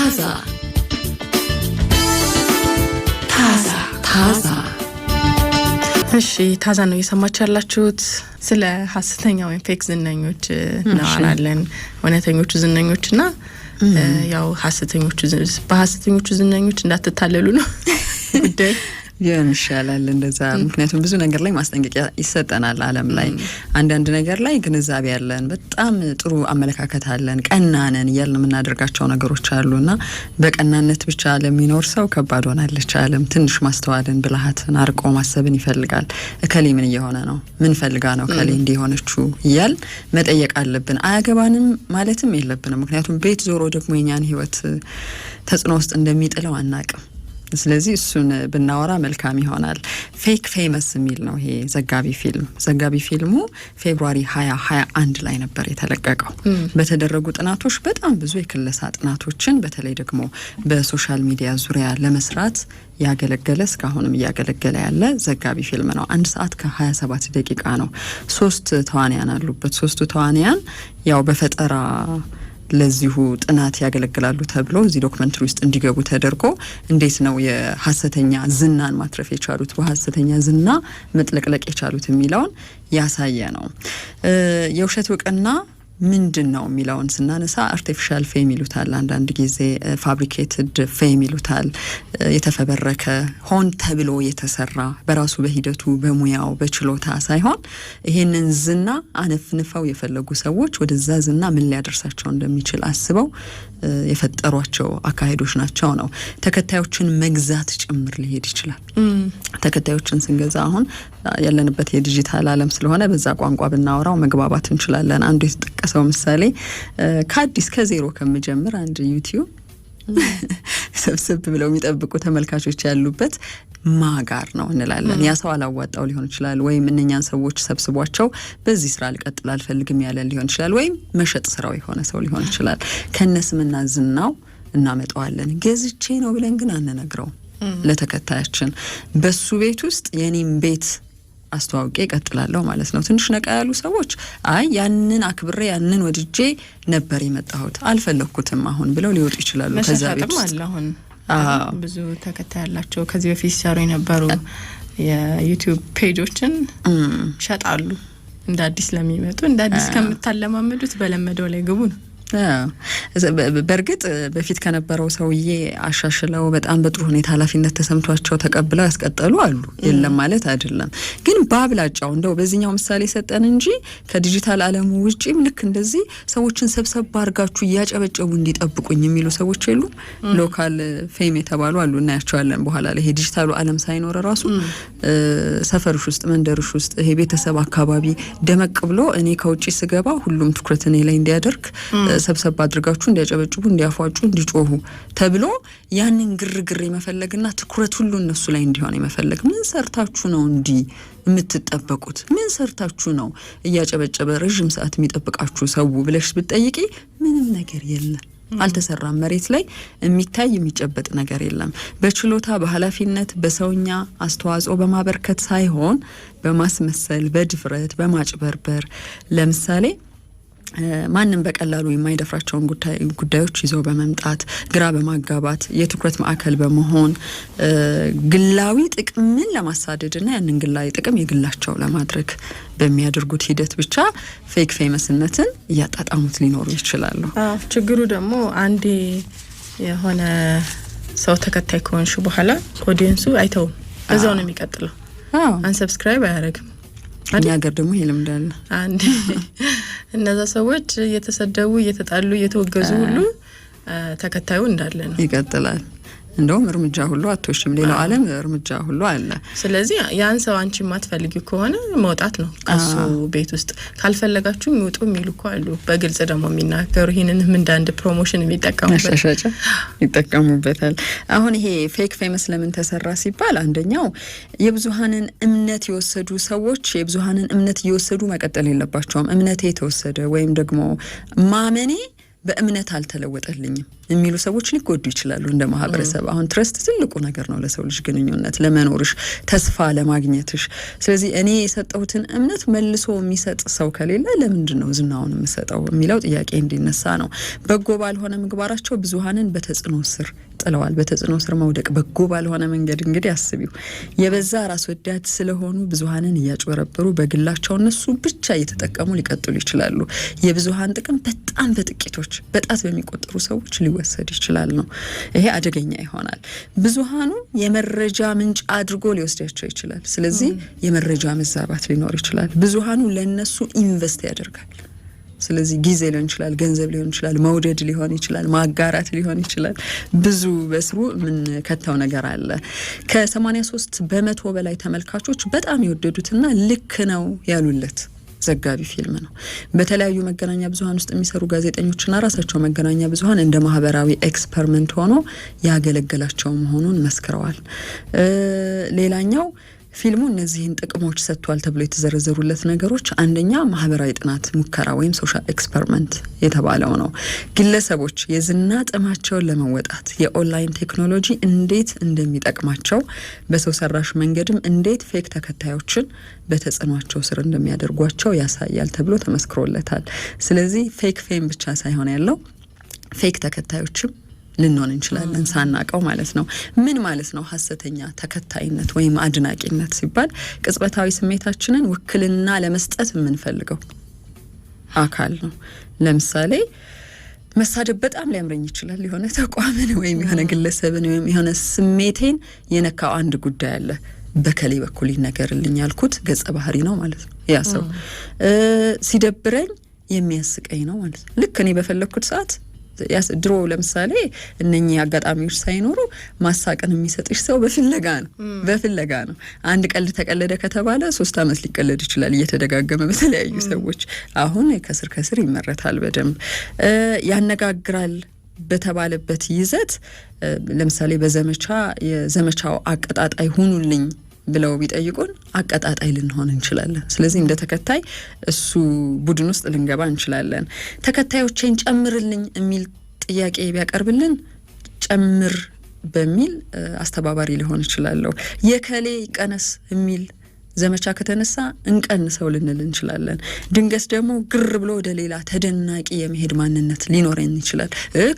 ታዛ እሺ ታዛ ነው የሰማችሁ ያላችሁት። ስለ ሐሰተኛ ወይም ፌክ ዝነኞች እናወራለን። እውነተኞቹ ዝነኞችና ያው በሐሰተኞቹ ዝነኞች እንዳትታለሉ ነው ጉዳይ ይሻላል እንደዛ። ምክንያቱም ብዙ ነገር ላይ ማስጠንቀቂያ ይሰጠናል ዓለም ላይ አንዳንድ ነገር ላይ ግንዛቤ ያለን በጣም ጥሩ አመለካከት አለን ቀናነን እያልን የምናደርጋቸው ነገሮች አሉና በቀናነት ብቻ ለሚኖር ሰው ከባድ ሆናለች ዓለም። ትንሽ ማስተዋልን ብልሃትን አርቆ ማሰብን ይፈልጋል። እከሌ ምን እየሆነ ነው ምን ፈልጋ ነው እከሌ እንዲሆነችው እያል መጠየቅ አለብን። አያገባንም ማለትም የለብንም። ምክንያቱም ቤት ዞሮ ደግሞ የኛን ህይወት ተጽዕኖ ውስጥ እንደሚጥለው አናቅም። ስለዚህ እሱን ብናወራ መልካም ይሆናል። ፌክ ፌመስ የሚል ነው ይሄ ዘጋቢ ፊልሙ ፌብሩዋሪ 2021 ላይ ነበር የተለቀቀው። በተደረጉ ጥናቶች በጣም ብዙ የክለሳ ጥናቶችን በተለይ ደግሞ በሶሻል ሚዲያ ዙሪያ ለመስራት ያገለገለ እስካሁንም ያገለገለ ያለ ዘጋቢ ፊልም ነው። 1 ሰዓት ከ27 ደቂቃ ነው። 3 ተዋንያን አሉበት። 3ቱ ተዋንያን ያው በፈጠራ ለዚሁ ጥናት ያገለግላሉ ተብሎ እዚህ ዶክመንተሪ ውስጥ እንዲገቡ ተደርጎ እንዴት ነው የሐሰተኛ ዝናን ማትረፍ የቻሉት በሐሰተኛ ዝና መጥለቅለቅ የቻሉት የሚለውን ያሳየ ነው። የውሸት እውቅና ምንድነው የሚለውን ስናነሳ አርቲፊሻል ፌም ይሉታል፣ አንዳንድ ጊዜ ፋብሪኬትድ ፌም ይሉታል። የተፈበረከ ሆን ተብሎ የተሰራ በራሱ በሂደቱ በሙያው በችሎታ ሳይሆን ይሄንን ዝና አነፍንፈው የፈለጉ ሰዎች ወደዛ ዝና ምን ሊያደርሳቸው እንደሚችል አስበው የፈጠሯቸው አካሄዶች ናቸው ነው። ተከታዮችን መግዛት ጭምር ሊሄድ ይችላል። ተከታዮችን ስንገዛ አሁን ያለንበት የዲጂታል ዓለም ስለሆነ በዛ ቋንቋ ብናወራው መግባባት እንችላለን። አንዱ የተጠቀሰው ምሳሌ ከአዲስ ከዜሮ ከምጀምር አንድ ዩቲዩብ ሰብስብ ብለው የሚጠብቁ ተመልካቾች ያሉበት ማጋር ነው እንላለን። ያ ሰው አላዋጣው ሊሆን ይችላል፣ ወይም እነኛን ሰዎች ሰብስቧቸው በዚህ ስራ ልቀጥል አልፈልግም ያለ ሊሆን ይችላል፣ ወይም መሸጥ ስራው የሆነ ሰው ሊሆን ይችላል። ከነስምና ዝናው እናመጣዋለን። ገዝቼ ነው ብለን ግን አንነግረው ለተከታያችን። በሱ ቤት ውስጥ የኔም ቤት አስተዋውቄ ቀጥላለሁ ማለት ነው። ትንሽ ነቃ ያሉ ሰዎች አይ ያንን አክብሬ ያንን ወድጄ ነበር የመጣሁት አልፈለኩትም አሁን ብለው ሊወጡ ይችላሉ። ከዛ ቤት አሁን ብዙ ተከታይ ያላቸው ከዚህ በፊት ሲሰሩ የነበሩ የዩቲዩብ ፔጆችን ሸጣሉ። እንደ አዲስ ለሚመጡ እንደ አዲስ ከምታለማመዱት በለመደው ላይ ግቡ ነው። በርግጥ በፊት ከነበረው ሰውዬ አሻሽለው በጣም በጥሩ ሁኔታ ኃላፊነት ተሰምቷቸው ተቀብለው ያስቀጠሉ አሉ። የለም ማለት አይደለም። ግን ባብላጫው እንደው በዚህኛው ምሳሌ ሰጠን እንጂ ከዲጂታል ዓለሙ ውጪም ልክ እንደዚህ ሰዎችን ሰብሰብ አድርጋችሁ እያጨበጨቡ እንዲጠብቁኝ የሚሉ ሰዎች የሉ። ሎካል ፌም የተባሉ አሉ እናያቸዋለን በኋላ ላይ። ይሄ ዲጂታሉ ዓለም ሳይኖር ራሱ ሰፈርሽ ውስጥ መንደርሽ ውስጥ ይሄ ቤተሰብ አካባቢ ደመቅ ብሎ እኔ ከውጪ ስገባ ሁሉም ትኩረት እኔ ላይ እንዲያደርግ ሰብሰብ አድርጋችሁ እንዲያጨበጭቡ እንዲያፏጩ እንዲጮሁ ተብሎ ያንን ግርግር የመፈለግና ትኩረት ሁሉ እነሱ ላይ እንዲሆን የመፈለግ። ምን ሰርታችሁ ነው እንዲ የምትጠበቁት? ምን ሰርታችሁ ነው እያጨበጨበ ረጅም ሰዓት የሚጠብቃችሁ ሰው ብለሽ ብትጠይቂ ምንም ነገር የለም። አልተሰራም። መሬት ላይ የሚታይ የሚጨበጥ ነገር የለም። በችሎታ በኃላፊነት በሰውኛ አስተዋጽኦ በማበርከት ሳይሆን በማስመሰል በድፍረት በማጭበርበር ለምሳሌ ማንም በቀላሉ የማይደፍራቸውን ጉዳዮች ይዘው በመምጣት ግራ በማጋባት የትኩረት ማዕከል በመሆን ግላዊ ጥቅምን ለማሳደድና ያንን ግላዊ ጥቅም የግላቸው ለማድረግ በሚያደርጉት ሂደት ብቻ ፌክ ፌመስነትን እያጣጣሙት ሊኖሩ ይችላሉ። ችግሩ ደግሞ አንዴ የሆነ ሰው ተከታይ ከሆንሽ በኋላ ኦዲየንሱ አይተውም፣ በዛው ነው የሚቀጥለው። አንሰብስክራይብ አያደርግም። ሀገር ደግሞ ይልምዳል። አንድ እነዛ ሰዎች እየተሰደቡ እየተጣሉ እየተወገዙ ሁሉ ተከታዩ እንዳለ ነው ይቀጥላል። እንደውም እርምጃ ሁሉ አትወሽም። ሌላው ዓለም እርምጃ ሁሉ አለ። ስለዚህ ያን ሰው አንቺ ማትፈልጊው ከሆነ መውጣት ነው ከሱ ቤት ውስጥ። ካልፈለጋችሁ ይውጡ የሚሉ እኮ አሉ። በግልጽ ደግሞ የሚናገሩ ይሄንንም እንደ አንድ ፕሮሞሽን ይጠቀሙበታል። አሁን ይሄ ፌክ ፌመስ ለምን ተሰራ ሲባል አንደኛው የብዙሃንን እምነት የወሰዱ ሰዎች የብዙሃንን እምነት እየወሰዱ መቀጠል የለባቸውም። እምነቴ የተወሰደ ወይም ደግሞ ማመኔ በእምነት አልተለወጠልኝም የሚሉ ሰዎች ሊጎዱ ይችላሉ እንደ ማህበረሰብ። አሁን ትረስት ትልቁ ነገር ነው ለሰው ልጅ ግንኙነት ለመኖርሽ ተስፋ ለማግኘትሽ። ስለዚህ እኔ የሰጠሁትን እምነት መልሶ የሚሰጥ ሰው ከሌለ ለምንድን ነው ዝናውን የምሰጠው የሚለው ጥያቄ እንዲነሳ ነው። በጎ ባልሆነ ምግባራቸው ብዙሃንን በተጽዕኖ ስር ጥለዋል። በተጽዕኖ ስር መውደቅ በጎ ባልሆነ መንገድ እንግዲህ አስቢው። የበዛ ራስ ወዳድ ስለሆኑ ብዙሃንን እያጭበረበሩ በግላቸው እነሱ ብቻ እየተጠቀሙ ሊቀጥሉ ይችላሉ። የብዙሃን ጥቅም በጣም በጥቂቶች በጣት በሚቆጠሩ ሰዎች ሊወሰድ ይችላል ነው። ይሄ አደገኛ ይሆናል። ብዙሃኑ የመረጃ ምንጭ አድርጎ ሊወስዳቸው ይችላል። ስለዚህ የመረጃ መዛባት ሊኖር ይችላል። ብዙሃኑ ለነሱ ኢንቨስት ያደርጋል። ስለዚህ ጊዜ ሊሆን ይችላል፣ ገንዘብ ሊሆን ይችላል፣ መውደድ ሊሆን ይችላል፣ ማጋራት ሊሆን ይችላል። ብዙ በስሩ ምን ከተው ነገር አለ። ከ83% በላይ ተመልካቾች በጣም የወደዱትና ልክ ነው ያሉለት ዘጋቢ ፊልም ነው። በተለያዩ መገናኛ ብዙሃን ውስጥ የሚሰሩ ጋዜጠኞችና ራሳቸው መገናኛ ብዙሃን እንደ ማህበራዊ ኤክስፐሪመንት ሆኖ ያገለገላቸው መሆኑን መስክረዋል። ሌላኛው ፊልሙ እነዚህን ጥቅሞች ሰጥቷል ተብሎ የተዘረዘሩለት ነገሮች አንደኛ ማህበራዊ ጥናት ሙከራ ወይም ሶሻል ኤክስፐሪመንት የተባለው ነው። ግለሰቦች የዝና ጥማቸውን ለመወጣት የኦንላይን ቴክኖሎጂ እንዴት እንደሚጠቅማቸው በሰው ሰራሽ መንገድም እንዴት ፌክ ተከታዮችን በተጽዕኗቸው ስር እንደሚያደርጓቸው ያሳያል ተብሎ ተመስክሮለታል። ስለዚህ ፌክ ፌም ብቻ ሳይሆን ያለው ፌክ ተከታዮችም ልንሆን እንችላለን ሳናቀው ማለት ነው። ምን ማለት ነው ሐሰተኛ ተከታይነት ወይም አድናቂነት ሲባል? ቅጽበታዊ ስሜታችንን ውክልና ለመስጠት የምንፈልገው አካል ነው። ለምሳሌ መሳደብ በጣም ሊያምረኝ ይችላል። የሆነ ተቋምን ወይም የሆነ ግለሰብን ወይም የሆነ ስሜቴን የነካው አንድ ጉዳይ አለ። በከሌ በኩል ይነገርልኝ ያልኩት ገጸ ባህሪ ነው ማለት ነው። ያ ሰው ሲደብረኝ የሚያስቀኝ ነው ማለት ነው። ልክ እኔ በፈለኩት ሰዓት ድሮ ለምሳሌ እነኚህ አጋጣሚዎች ሳይኖሩ ማሳቀን የሚሰጥሽ ሰው በፍለጋ ነው። አንድ ቀልድ ተቀለደ ከተባለ 3 አመት ሊቀለድ ይችላል እየተደጋገመ በተለያዩ ሰዎች። አሁን ከስር ይመረታል በደንብ ያነጋግራል በተባለበት ይዘት። ለምሳሌ የዘመቻው አቀጣጣይ ሁኑልኝ ብለው ቢጠይቁን አቀጣጣይ ልንሆን እንችላለን። ስለዚህ እንደ ተከታይ እሱ ቡድን ውስጥ ልንገባ እንችላለን። ተከታዮቼን ጨምርልኝ የሚል ጥያቄ ቢያቀርብልን ጨምር በሚል አስተባባሪ ሊሆን ይችላለሁ። የከሌ ቀነስ የሚል ዘመቻ ከተነሳ እንቀንሰው ልንል እንችላለን። ድንገት ደግሞ ግር ብሎ ወደ ሌላ ተደናቂ የመሄድ ማንነት ሊኖረን ይችላል።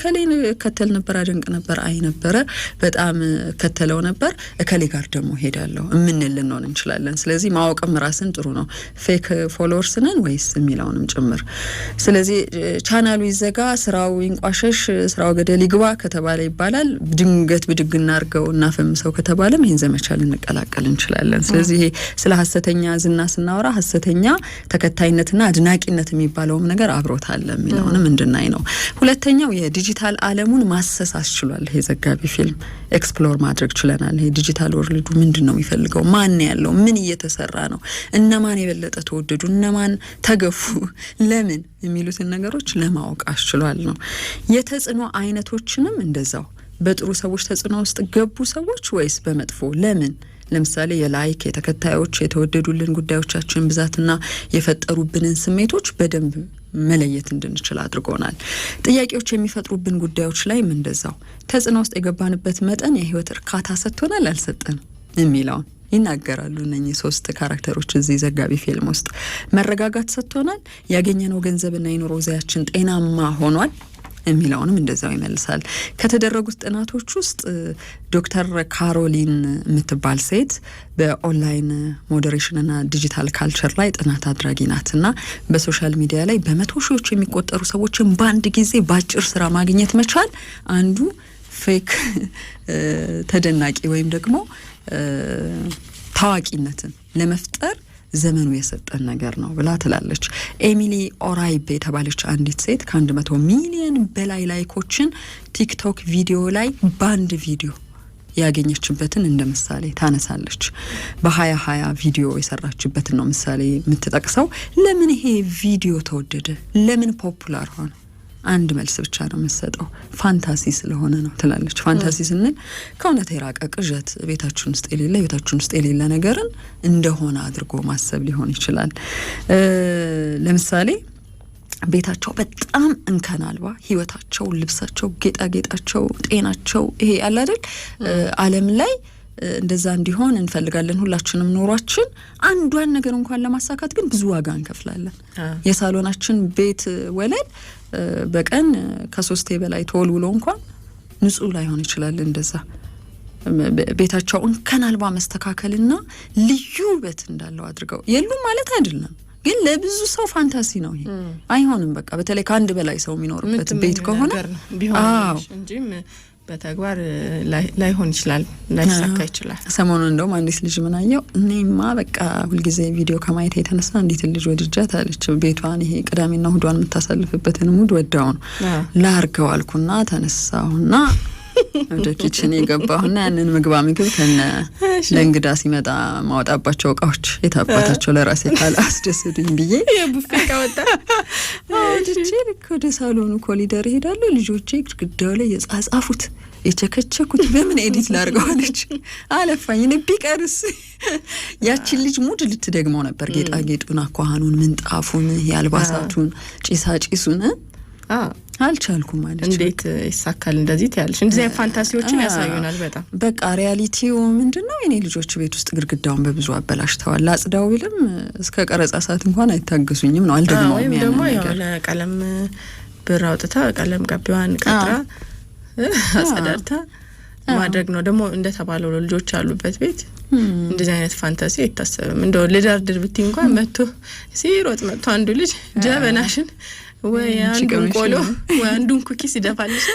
ከሌን ከተል ነበር፣ አደንቅ ነበር፣ አይ ነበረ፣ በጣም ከተለው ነበር፣ ከሌ ጋር ደግሞ ሄዳለሁ እምንል ልንሆን እንችላለን። ስለዚህ ማወቅም ራስን ጥሩ ነው። ፌክ ፎሎወርስ ነን ወይስ የሚለውንም ጭምር። ስለዚህ ቻናሉ ይዘጋ፣ ስራው ይንቋሸሽ፣ ስራው ገደል ይግባ ከተባለ ይባላል። ድንገት ብድግና አድርገው እናፈምሰው ከተባለም ይህን ዘመቻ ልንቀላቀል እንችላለን። ስለዚህ ይሄ ስለ ሐሰተኛ ዝና ስናወራ ሐሰተኛ ተከታይነትና አድናቂነት የሚባለውም ነገር አብሮት አለ የሚለውንም እንድናይ ነው። ሁለተኛው የዲጂታል ዓለሙን ማሰስ አስችሏል። ይሄ ዘጋቢ ፊልም ኤክስፕሎር ማድረግ ችለናል። ይሄ ዲጂታል ወርልዱ ምንድነው የሚፈልገው? ማን ያለው? ምን እየተሰራ ነው? እነማን የበለጠ ተወደዱ? እነማን ተገፉ? ለምን የሚሉትን ነገሮች ለማወቅ አስችሏል ነው። የተጽዕኖ አይነቶችንም እንደዛው በጥሩ ሰዎች ተጽዕኖ ውስጥ ገቡ ሰዎች ወይስ በመጥፎ? ለምን? ለምሳሌ የላይክ የተከታዮች የተወደዱልን ጉዳዮቻችን ብዛትና የፈጠሩብንን ስሜቶች በደንብ መለየት እንድንችል አድርጎናል። ጥያቄዎች የሚፈጥሩብን ጉዳዮች ላይም እንደዛው ተጽዕኖ ውስጥ የገባንበት መጠን የህይወት እርካታ ሰጥቶናል አልሰጠንም የሚለውን ይናገራሉ። እነኚህ 3 ካራክተሮች እዚህ ዘጋቢ ፊልም ውስጥ መረጋጋት ሰጥቶናል፣ ያገኘነው ገንዘብና የኑሮ ዘያችን ጤናማ ሆኗል የሚለውንም እንደዛው ይመልሳል። ከተደረጉት ጥናቶች ውስጥ ዶክተር ካሮሊን የምትባል ሴት በኦንላይን ሞዴሬሽንና ዲጂታል ካልቸር ላይ ጥናት አድራጊ ናትና በሶሻል ሚዲያ ላይ በ100 ሺዎች የሚቆጠሩ ሰዎችን በአንድ ጊዜ ባጭር ስራ ማግኘት መቻል አንዱ ፌክ ተደናቂ ወይም ደግሞ ታዋቂነትን ለመፍጠር ዘመኑ የሰጠን ነገር ነው ብላ ትላለች። ኤሚሊ ኦራይቤ የተባለች አንዲት ሴት ከ100 ሚሊዮን በላይ ላይኮችን ቲክቶክ ቪዲዮ ላይ ባንድ ቪዲዮ ያገኘችበትን እንደ ምሳሌ ታነሳለች። በ2020 ቪዲዮ የሰራችበትን ነው ምሳሌ የምትጠቅሰው። ለምን ይሄ ቪዲዮ ተወደደ? ለምን ፖፑላር ሆነ? አንድ መልስ ብቻ ነው የምትሰጠው፣ ፋንታሲ ስለሆነ ነው ትላለች። ፋንታሲ ስንል ከእውነት የራቀ ቅዠት፣ ቤታችን ውስጥ የሌለ ነገርን እንደሆነ አድርጎ ማሰብ ሊሆን ይችላል። ለምሳሌ ቤታቸው በጣም እንከን አልባ ህይወታቸው፣ ልብሳቸው፣ ጌጣጌጣቸው፣ ጤናቸው ይሄ ያለ አይደል ዓለም ላይ እንደዛ እንዲሆን እንፈልጋለን ሁላችንም። ኖሯችን አንዷን ነገር እንኳን ለማሳካት ግን ብዙ ዋጋ እንከፍላለን። የሳሎናችን ቤት ወለል በቀን ከ3 በላይ ተወልውሎ እንኳን ንጹህ ላይሆን ይችላል። እንደዛ ቤታቸው እንከን አልባ መስተካከልና ልዩ ውበት እንዳለው አድርገው የሉም ማለት አይደለም፣ ግን ለብዙ ሰው ፋንታሲ ነው ይሄ። አይሆንም በቃ በተለይ ከአንድ በላይ ሰው የሚኖርበት ቤት ከሆነ እንጂም በተግባር ላይሆን ይችላል፣ ላይሳካ ይችላል። ሰሞኑን እንደውም አንዲት ልጅ ምን አየው እኔማ በቃ ሁልጊዜ ቪዲዮ ከማየት የተነሳ እንዴት ልጅ ወድጃት አለች። ቤቷን ይሄ ቅዳሜና እሁዷን የምታሳልፍበትን ሙድ ወዳው ነው ላርገው አልኩና ተነሳሁና ወደ ኪችን የገባሁና ያንን ምግብ ከነ ለእንግዳ ሲመጣ ማውጣባቸው እቃዎች የታባታቸው ለራሴ ካለ አስደስዱኝ ብዬ የቡፌ ካወጣ ልጆቼ ወደ ሳሎኑ ኮሊደር ሄዳለሁ። ልጆቼ ግድግዳው ላይ የጻጻፉት የቸከቸኩት በምን ኤዲት ላርገዋለች አለፋኝ። ቢቀርስ ያቺን ልጅ ሙድ ልትደግመው ነበር። ጌጣጌጡን፣ አኳሃኑን፣ ምንጣፉን፣ የአልባሳቱን፣ ጭሳጭሱን አልቻልኩም ማለት እንዴት ይሳካል እንደዚህ ትያለሽ? እንደዚህ ፋንታሲዎችን ያሳዩናል። በጣም በቃ ሪያሊቲው ምንድነው? የኔ ልጆች ቤት ውስጥ ግድግዳውን በብዙ አበላሽተዋል። አጽዳው ቢልም እስከ ቀረጻ ሰዓት እንኳን አይታገሱኝም ነው አልደግመውም። ወይም ደግሞ ያው ለቀለም ብር አውጥታ ቀለም ቀቢዋን ቀጥራ አጸዳድታ ማድረግ ነው። ደግሞ እንደተባለው ልጆች ያሉበት ቤት እንደዚህ አይነት ፋንታሲ አይታሰብም። እንደው ልደርድር ብትይ እንኳን መጥቶ ሲሮጥ መጥቶ አንዱ ልጅ ጀበናሽን ወይ አንዱን ቆሎ ወይ አንዱን ኩኪስ ይደፋልሽ፣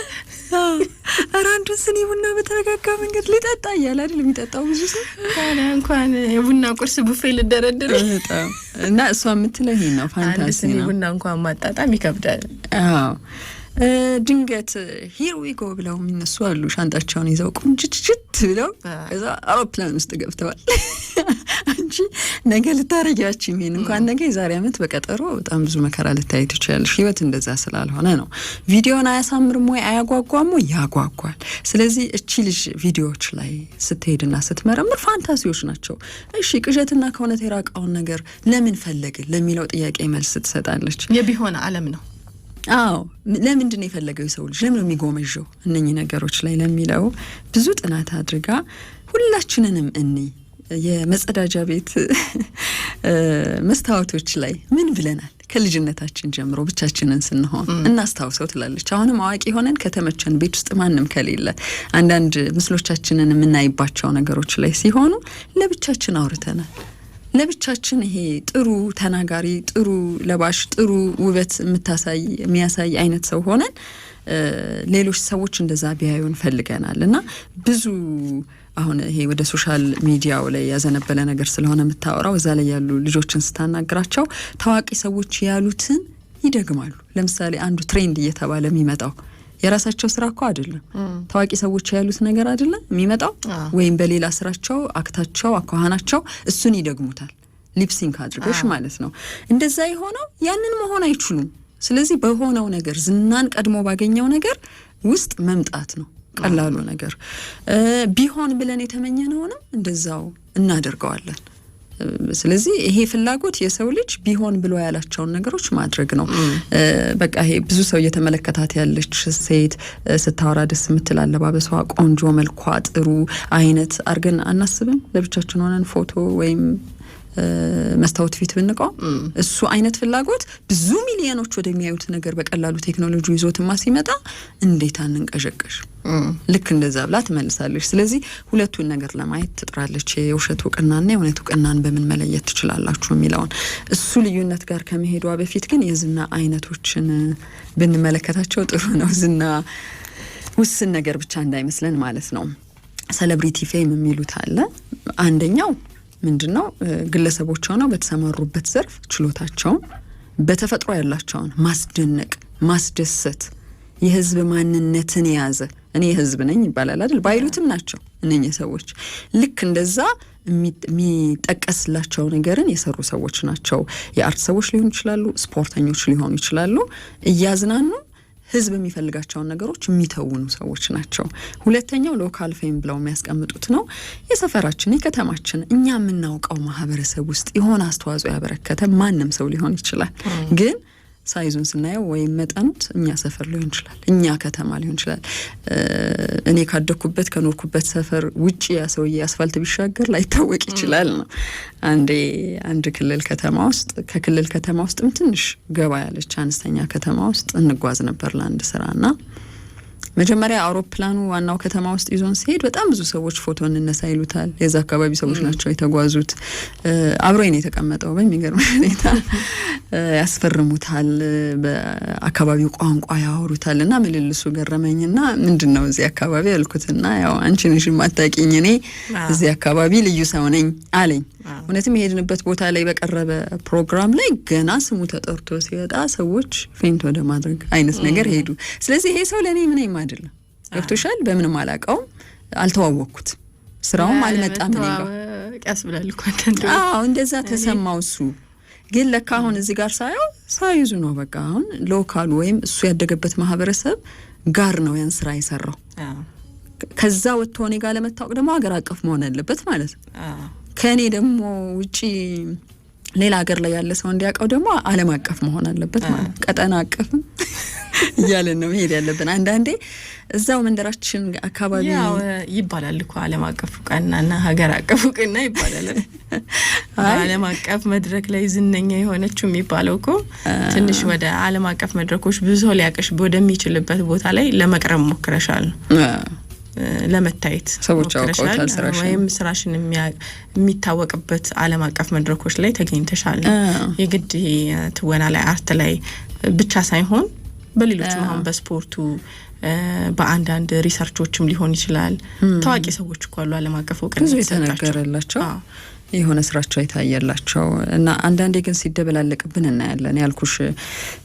አንዱን ስኒ ቡና በተረጋጋ መንገድ ሊጠጣ እያለ አይደል የሚጠጣው ብዙ ሰው ታዲያ እንኳን የቡና ቁርስ ቡፌ ልደረድር በጣም እና እሷ የምትለው ይሄ ነው ፋንታሲ ነው። ስኒ ቡና እንኳን ማጣጣም ይከብዳል። አዎ ድንገት ሂር ዊ ጎ ብለው የሚነሱ አሉ። ሻንጣቸውን ይዘው ቁንጅት ብለው እዛ አውሮፕላን ውስጥ ገብተዋል። አንቺ ነገ ልታረጊያችሁ ምን እንኳን ነገ የዛሬ ዓመት በቀጠሮ በጣም ብዙ መከራ ልታይ ትችያለሽ። ህይወት እንደዛ ስላልሆነ ነው። ቪዲዮን አያሳምርም ወይ አያጓጓም ወይ? ያጓጓል። ስለዚህ እቺ ልጅ ቪዲዮዎች ላይ ስትሄድና ስትመረምር ፋንታሲዎች ናቸው። እሺ ቅዠትና ከእውነት የራቀውን ነገር ለምን ፈለግን ለሚለው ጥያቄ መልስ ትሰጣለች። የቢሆን ዓለም ነው። አዎ ለምንድን ነው የፈለገው የሰው ልጅ ለምን ነው የሚጎመጀው እነኚህ ነገሮች ላይ ለሚለው ብዙ ጥናት አድርጋ ሁላችንንም የመጸዳጃ ቤት መስታወቶች ላይ ምን ብለናል ከልጅነታችን ጀምሮ ብቻችንን ስንሆን እናስታውሰው ትላለች። አሁንም አዋቂ ሆነን ከተመቸን ቤት ውስጥ ማንም ከሌለ አንዳንድ ምስሎቻችንን የምናይባቸው ነገሮች ላይ ሲሆኑ ለብቻችን አውርተናል። ለብቻችን ይሄ ጥሩ ተናጋሪ፣ ጥሩ ለባሽ፣ ጥሩ ውበት የሚያሳይ አይነት ሰው ሆነን ሌሎች ሰዎች እንደዛ ቢያዩን ፈልገናል። እና ብዙ አሁን ይሄ ወደ ሶሻል ሚዲያው ላይ ያዘነበለ ነገር ስለሆነ የምታወራው እዛ ላይ ያሉ ልጆችን ስታናግራቸው ታዋቂ ሰዎች ያሉትን ይደግማሉ። ለምሳሌ አንዱ ትሬንድ እየተባለ የሚመጣው የራሳቸው ስራ እኮ አይደለም፣ ታዋቂ ሰዎች ያሉት ነገር አይደለም የሚመጣው፣ ወይም በሌላ ስራቸው አክታቸው አኳኋናቸው እሱን ይደግሙታል። ሊፕሲንክ አድርገሽ ማለት ነው። እንደዛ የሆነው ያንን መሆን አይችሉም። ስለዚህ በሆነው ነገር ዝናን ቀድሞ ባገኘው ነገር ውስጥ መምጣት ነው ቀላሉ ነገር። ቢሆን ብለን የተመኘነውንም እንደዛው እናደርገዋለን። ስለዚህ ይሄ ፍላጎት የሰው ልጅ ቢሆን ብሎ ያላቸውን ነገሮች ማድረግ ነው። በቃ ይሄ ብዙ ሰው እየተመለከታት ያለች ሴት ስታወራ ደስ የምትል አለባበሷ ቆንጆ፣ መልኳ ጥሩ አይነት አድርገን አናስብም? ለብቻችን ሆነን ፎቶ ወይም መስታወት ፊት ብንቀው እሱ አይነት ፍላጎት ብዙ ሚሊዮኖች ወደሚያዩት ነገር በቀላሉ ቴክኖሎጂ ይዞትማ ሲመጣ እንዴት አንንቀዠቀዥ? ልክ እንደዛ ብላ ትመልሳለች። ስለዚህ ሁለቱን ነገር ለማየት ትጥራለች። የውሸት እውቅናና የእውነት እውቅናን በምን መለየት ትችላላችሁ የሚለውን እሱ ልዩነት ጋር ከመሄዷ በፊት ግን የዝና አይነቶችን ብንመለከታቸው ጥሩ ነው። ዝና ውስን ነገር ብቻ እንዳይመስለን ማለት ነው። ሴሌብሪቲ ፌም የሚሉት አለ። አንደኛው ምንድነው? ግለሰቦች ሆነው በተሰማሩበት ዘርፍ ችሎታቸውን በተፈጥሮ ያላቸውን ማስደነቅ፣ ማስደሰት፣ የህዝብ ማንነትን የያዘ እኔ ህዝብ ነኝ ይባላል አይደል ባይሉትም ናቸው እነኚህ ሰዎች። ልክ እንደዛ የሚጠቀስላቸው ነገርን የሰሩ ሰዎች ናቸው። የአርት ሰዎች ሊሆኑ ይችላሉ፣ ስፖርተኞች ሊሆኑ ይችላሉ። እያዝናኑ ህዝብ የሚፈልጋቸውን ነገሮች የሚተውኑ ሰዎች ናቸው። ሁለተኛው ሎካል ፌም ብለው የሚያስቀምጡት ነው። የሰፈራችን የከተማችን እኛ የምናውቀው ማህበረሰብ ውስጥ የሆነ አስተዋጽኦ ያበረከተ ማንም ሰው ሊሆን ይችላል። ግን ሳይዙን ስናየው ወይም መጠኑት እኛ ሰፈር ሊሆን ይችላል፣ እኛ ከተማ ሊሆን ይችላል። እኔ ካደኩበት ከኖርኩበት ሰፈር ውጪ ያ ሰውዬ አስፋልት ቢሻገር ላይታወቅ ይችላል ነው። አንድ ክልል ከተማ ውስጥ ከክልል ከተማ ውስጥም ትንሽ ገባ ያለች አነስተኛ ከተማ ውስጥ እንጓዝ ነበር ለአንድ ስራና መጀመሪያ አውሮፕላኑ ዋናው ከተማ ውስጥ ይዞን ሲሄድ በጣም ብዙ ሰዎች ፎቶ እንነሳ ይሉታል። የዛ አካባቢ ሰዎች ናቸው የተጓዙት። አብሮኝ ነው የተቀመጠው። በሚገርም ሁኔታ ያስፈርሙታል፣ በአካባቢው ቋንቋ ያወሩታልና ምልልሱ ገረመኝና ምንድነው እዚህ አካባቢ ያልኩትና ያው አንቺ ነሽ ማታቂኝ እኔ እዚህ አካባቢ ልዩ ሰው ነኝ አለኝ። እውነትም የሄድንበት ቦታ ላይ በቀረበ ፕሮግራም ላይ ገና ስሙ ተጠርቶ ሲወጣ ሰዎች ፌንት ወደ ማድረግ አይነት ነገር ሄዱ። ስለዚህ ይሄ ሰው ለኔ ምንም አይደለም። ገብቶሻል? በምንም አላቀው አልተዋወቅኩት፣ ስራውም አልመጣም እኔ ጋር ያስብላል እኮ አንተ። እንደዛ ተሰማው። እሱ ግን ለካ አሁን እዚህ ጋር ሳይዙ ነው በቃ አሁን ሎካል ወይም እሱ ያደገበት ማህበረሰብ ጋር ነው ያን ስራ የሰራው። ከዛ ወጥቶ እኔ ጋር ለመታወቅ ደግሞ ሀገር አቀፍ መሆን አለበት ማለት ነው። ከኔ ደግሞ ውጪ ሌላ ሀገር ላይ ያለ ሰው እንዲያውቀው ደግሞ ዓለም አቀፍ መሆን አለበት ማለት ቀጠና አቀፍም እያለን ነው መሄድ ያለብን። አንዳንዴ እዛው መንደራችን አካባቢ ያው ይባላል እኮ ዓለም አቀፍ እውቅናና ሀገር አቀፍ እውቅና ይባላል። ዓለም አቀፍ መድረክ ላይ ዝነኛ የሆነችው የሚባለው እኮ ትንሽ ወደ ዓለም አቀፍ መድረኮች ብዙ ሊያቀሽ ወደሚችልበት ቦታ ላይ ለመቅረብ ሞክረሻል ነው ለመታየት ሰዎች አውቀውታል ስራሽን ወይም ስራሽን የሚታወቅበት ዓለም አቀፍ መድረኮች ላይ ተገኝተሻል። የግድ ትወና ላይ አርት ላይ ብቻ ሳይሆን በሌሎችም አሁን በስፖርቱ በአንዳንድ ሪሰርቾችም ሊሆን ይችላል። ታዋቂ ሰዎች እኮ አሉ ዓለም አቀፍ እውቅና የተነገረላቸው የሆነ ስራቸው ይታያላቸው እና አንዳንዴ ግን ሲደበላለቅብን እናያለን። ያልኩሽ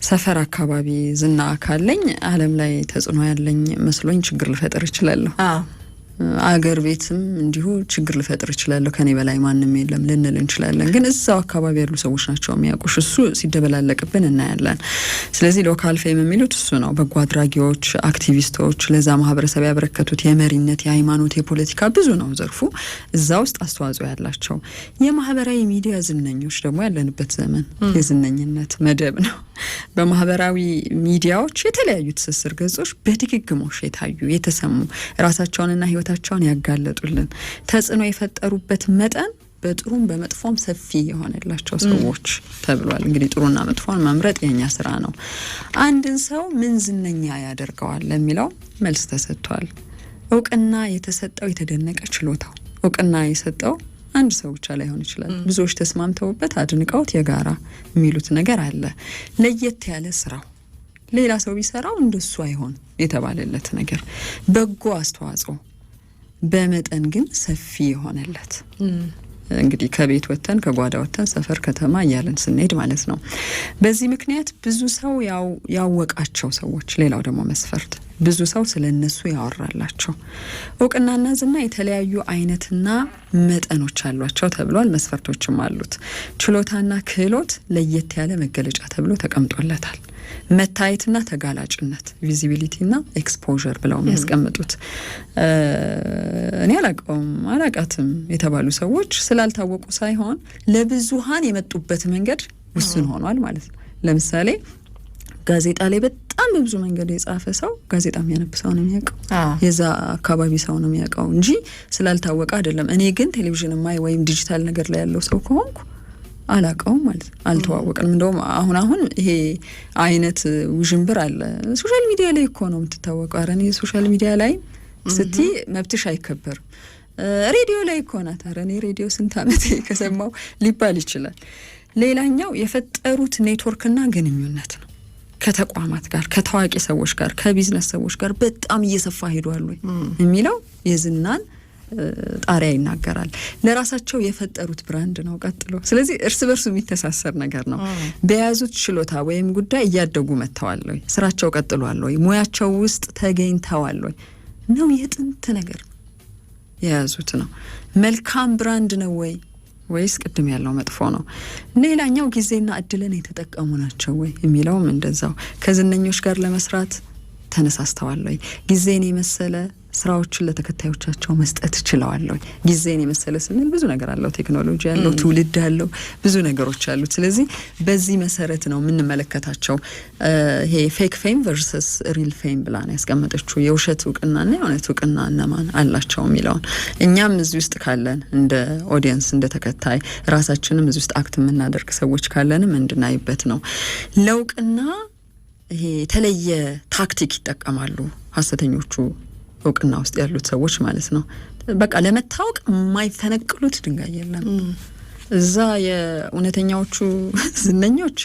ሰፈር አካባቢ ዝና ካለኝ ዓለም ላይ ተጽዕኖ ያለኝ መስሎኝ ችግር ልፈጥር እችላለሁ። አገር ቤትም እንዲሁ ችግር ልፈጥር እችላለሁ። ከኔ በላይ ማንም የለም ልንል እንችላለን። ግን እዛው አካባቢ ያሉ ሰዎች ናቸው የሚያውቁሽ። እሱ ሲደበላለቅብን እናያለን። ስለዚህ ሎካል ፌም የሚሉት እሱ ነው። በጎ አድራጊዎች፣ አክቲቪስቶች ለዛ ማህበረሰብ ያበረከቱት የመሪነት፣ የሃይማኖት፣ የፖለቲካ ብዙ ነው ዘርፉ። እዛ ውስጥ አስተዋጽኦ ያላቸው የማህበራዊ ሚዲያ ዝነኞች ደግሞ ያለንበት ዘመን የዝነኝነት መደብ ነው። በማህበራዊ ሚዲያዎች የተለያዩ ትስስር ገጾች በድግግሞሽ የታዩ የተሰሙ ራሳቸውንና ህይወታቸውን ያጋለጡልን ተጽዕኖ የፈጠሩበት መጠን በጥሩም በመጥፎም ሰፊ የሆነላቸው ሰዎች ተብሏል። እንግዲህ ጥሩና መጥፎን መምረጥ የኛ ስራ ነው። አንድን ሰው ምን ዝነኛ ያደርገዋል ለሚለው መልስ ተሰጥቷል። እውቅና የተሰጠው የተደነቀ ችሎታው፣ እውቅና የሰጠው አንድ ሰው ብቻ ላይሆን ይችላል። ብዙዎች ተስማምተውበት አድንቀውት የጋራ የሚሉት ነገር አለ። ለየት ያለ ስራው ሌላ ሰው ቢሰራው እንደሱ አይሆን የተባለለት ነገር፣ በጎ አስተዋጽኦ በመጠን ግን ሰፊ የሆነለት እንግዲህ ከቤት ወተን ከጓዳ ወተን ሰፈር ከተማ እያለን ስንሄድ ማለት ነው። በዚህ ምክንያት ብዙ ሰው ያወቃቸው ሰዎች፣ ሌላው ደግሞ መስፈርት ብዙ ሰው ስለነሱ ያወራላቸው። እውቅናና ዝና የተለያዩ አይነትና መጠኖች አሏቸው ተብሏል። መስፈርቶችም አሉት። ችሎታና ክህሎት ለየት ያለ መገለጫ ተብሎ ተቀምጦለታል። መታየትና ተጋላጭነት ቪዚቢሊቲና ኤክስፖዠር ብለው የሚያስቀምጡት እኔ አላቃትም የተባሉ ሰዎች ስላልታወቁ ሳይሆን ለብዙሃን የመጡበት መንገድ ውስን ሆኗል ማለት ነው። ለምሳሌ ጋዜጣ ላይ በጣም በብዙ መንገድ የጻፈ ሰው ጋዜጣ የሚያነብ ሰው ነው የሚያውቀው፣ የዛ አካባቢ ሰው ነው የሚያውቀው እንጂ ስላልታወቀ አይደለም። እኔ ግን ቴሌቪዥን ማይ ወይም ዲጂታል ነገር ላይ ያለው ሰው ከሆንኩ አላቀውም ማለት ነው። አልተዋወቅንም። እንደውም አሁን ይሄ አይነት ውዥንብር አለ። ሶሻል ሚዲያ ላይ እኮ ነው የምትታወቀው። አረ እኔ ሶሻል ሚዲያ ላይ ስቲ መብትሽ አይከበርም። ሬዲዮ ላይ እኮ ናት። አረ እኔ ሬዲዮ ስንት ዓመት ከሰማው ሊባል ይችላል። ሌላኛው የፈጠሩት ኔትወርክና ግንኙነት ነው። ከተቋማት ጋር፣ ከታዋቂ ሰዎች ጋር፣ ከቢዝነስ ሰዎች ጋር በጣም እየሰፋ ሄዷል ወይ የሚለው የዝናን ጣሪያ ይናገራል። ለራሳቸው የፈጠሩት ብራንድ ነው ቀጥሎ። ስለዚህ እርስ በርሱ የሚተሳሰር ነገር ነው። በያዙት ችሎታ ወይም ጉዳይ እያደጉ መጥተዋል ወይ፣ ስራቸው ቀጥሏል ወይ፣ ሙያቸው ውስጥ ተገኝተዋል ወይ ነው የጥንት ነገር የያዙት ነው። መልካም ብራንድ ነው ወይ ወይስ ቅድም ያለው መጥፎ ነው? ሌላኛው ጊዜና እድልን የተጠቀሙ ናቸው ወይ የሚለውም እንደዛው። ከዝነኞች ጋር ለመስራት ተነሳስተዋል ወይ፣ ጊዜን የመሰለ ስራዎችን ለተከታዮቻቸው መስጠት ይችላልው። ጊዜን የመሰለ ስንል ብዙ ነገር አለው፣ ቴክኖሎጂ አለው፣ ትውልድ አለው፣ ብዙ ነገሮች አሉት። ስለዚህ በዚህ መሰረት ነው የምንመለከታቸው። ይሄ ፌክ ፌም ቨርሰስ ሪል ፌም ብላ ነው ያስቀመጠችው። የውሸት እውቅናና የእውነት እውቅና እነማን አላቸው የሚለውን እኛም እዚህ ውስጥ ካለን እንደ ኦዲየንስ እንደ ተከታይ ራሳችንም እዚህ ውስጥ አክት የምናደርግ ሰዎች ካለንም እንድናይበት ነው። ለእውቅና ይሄ የተለየ ታክቲክ ይጠቀማሉ ሐሰተኞቹ እውቅና ውስጥ ያሉት ሰዎች ማለት ነው። በቃ ለመታወቅ የማይፈነቅሉት ድንጋይ የለም። እዛ የእውነተኛዎቹ ዝነኞች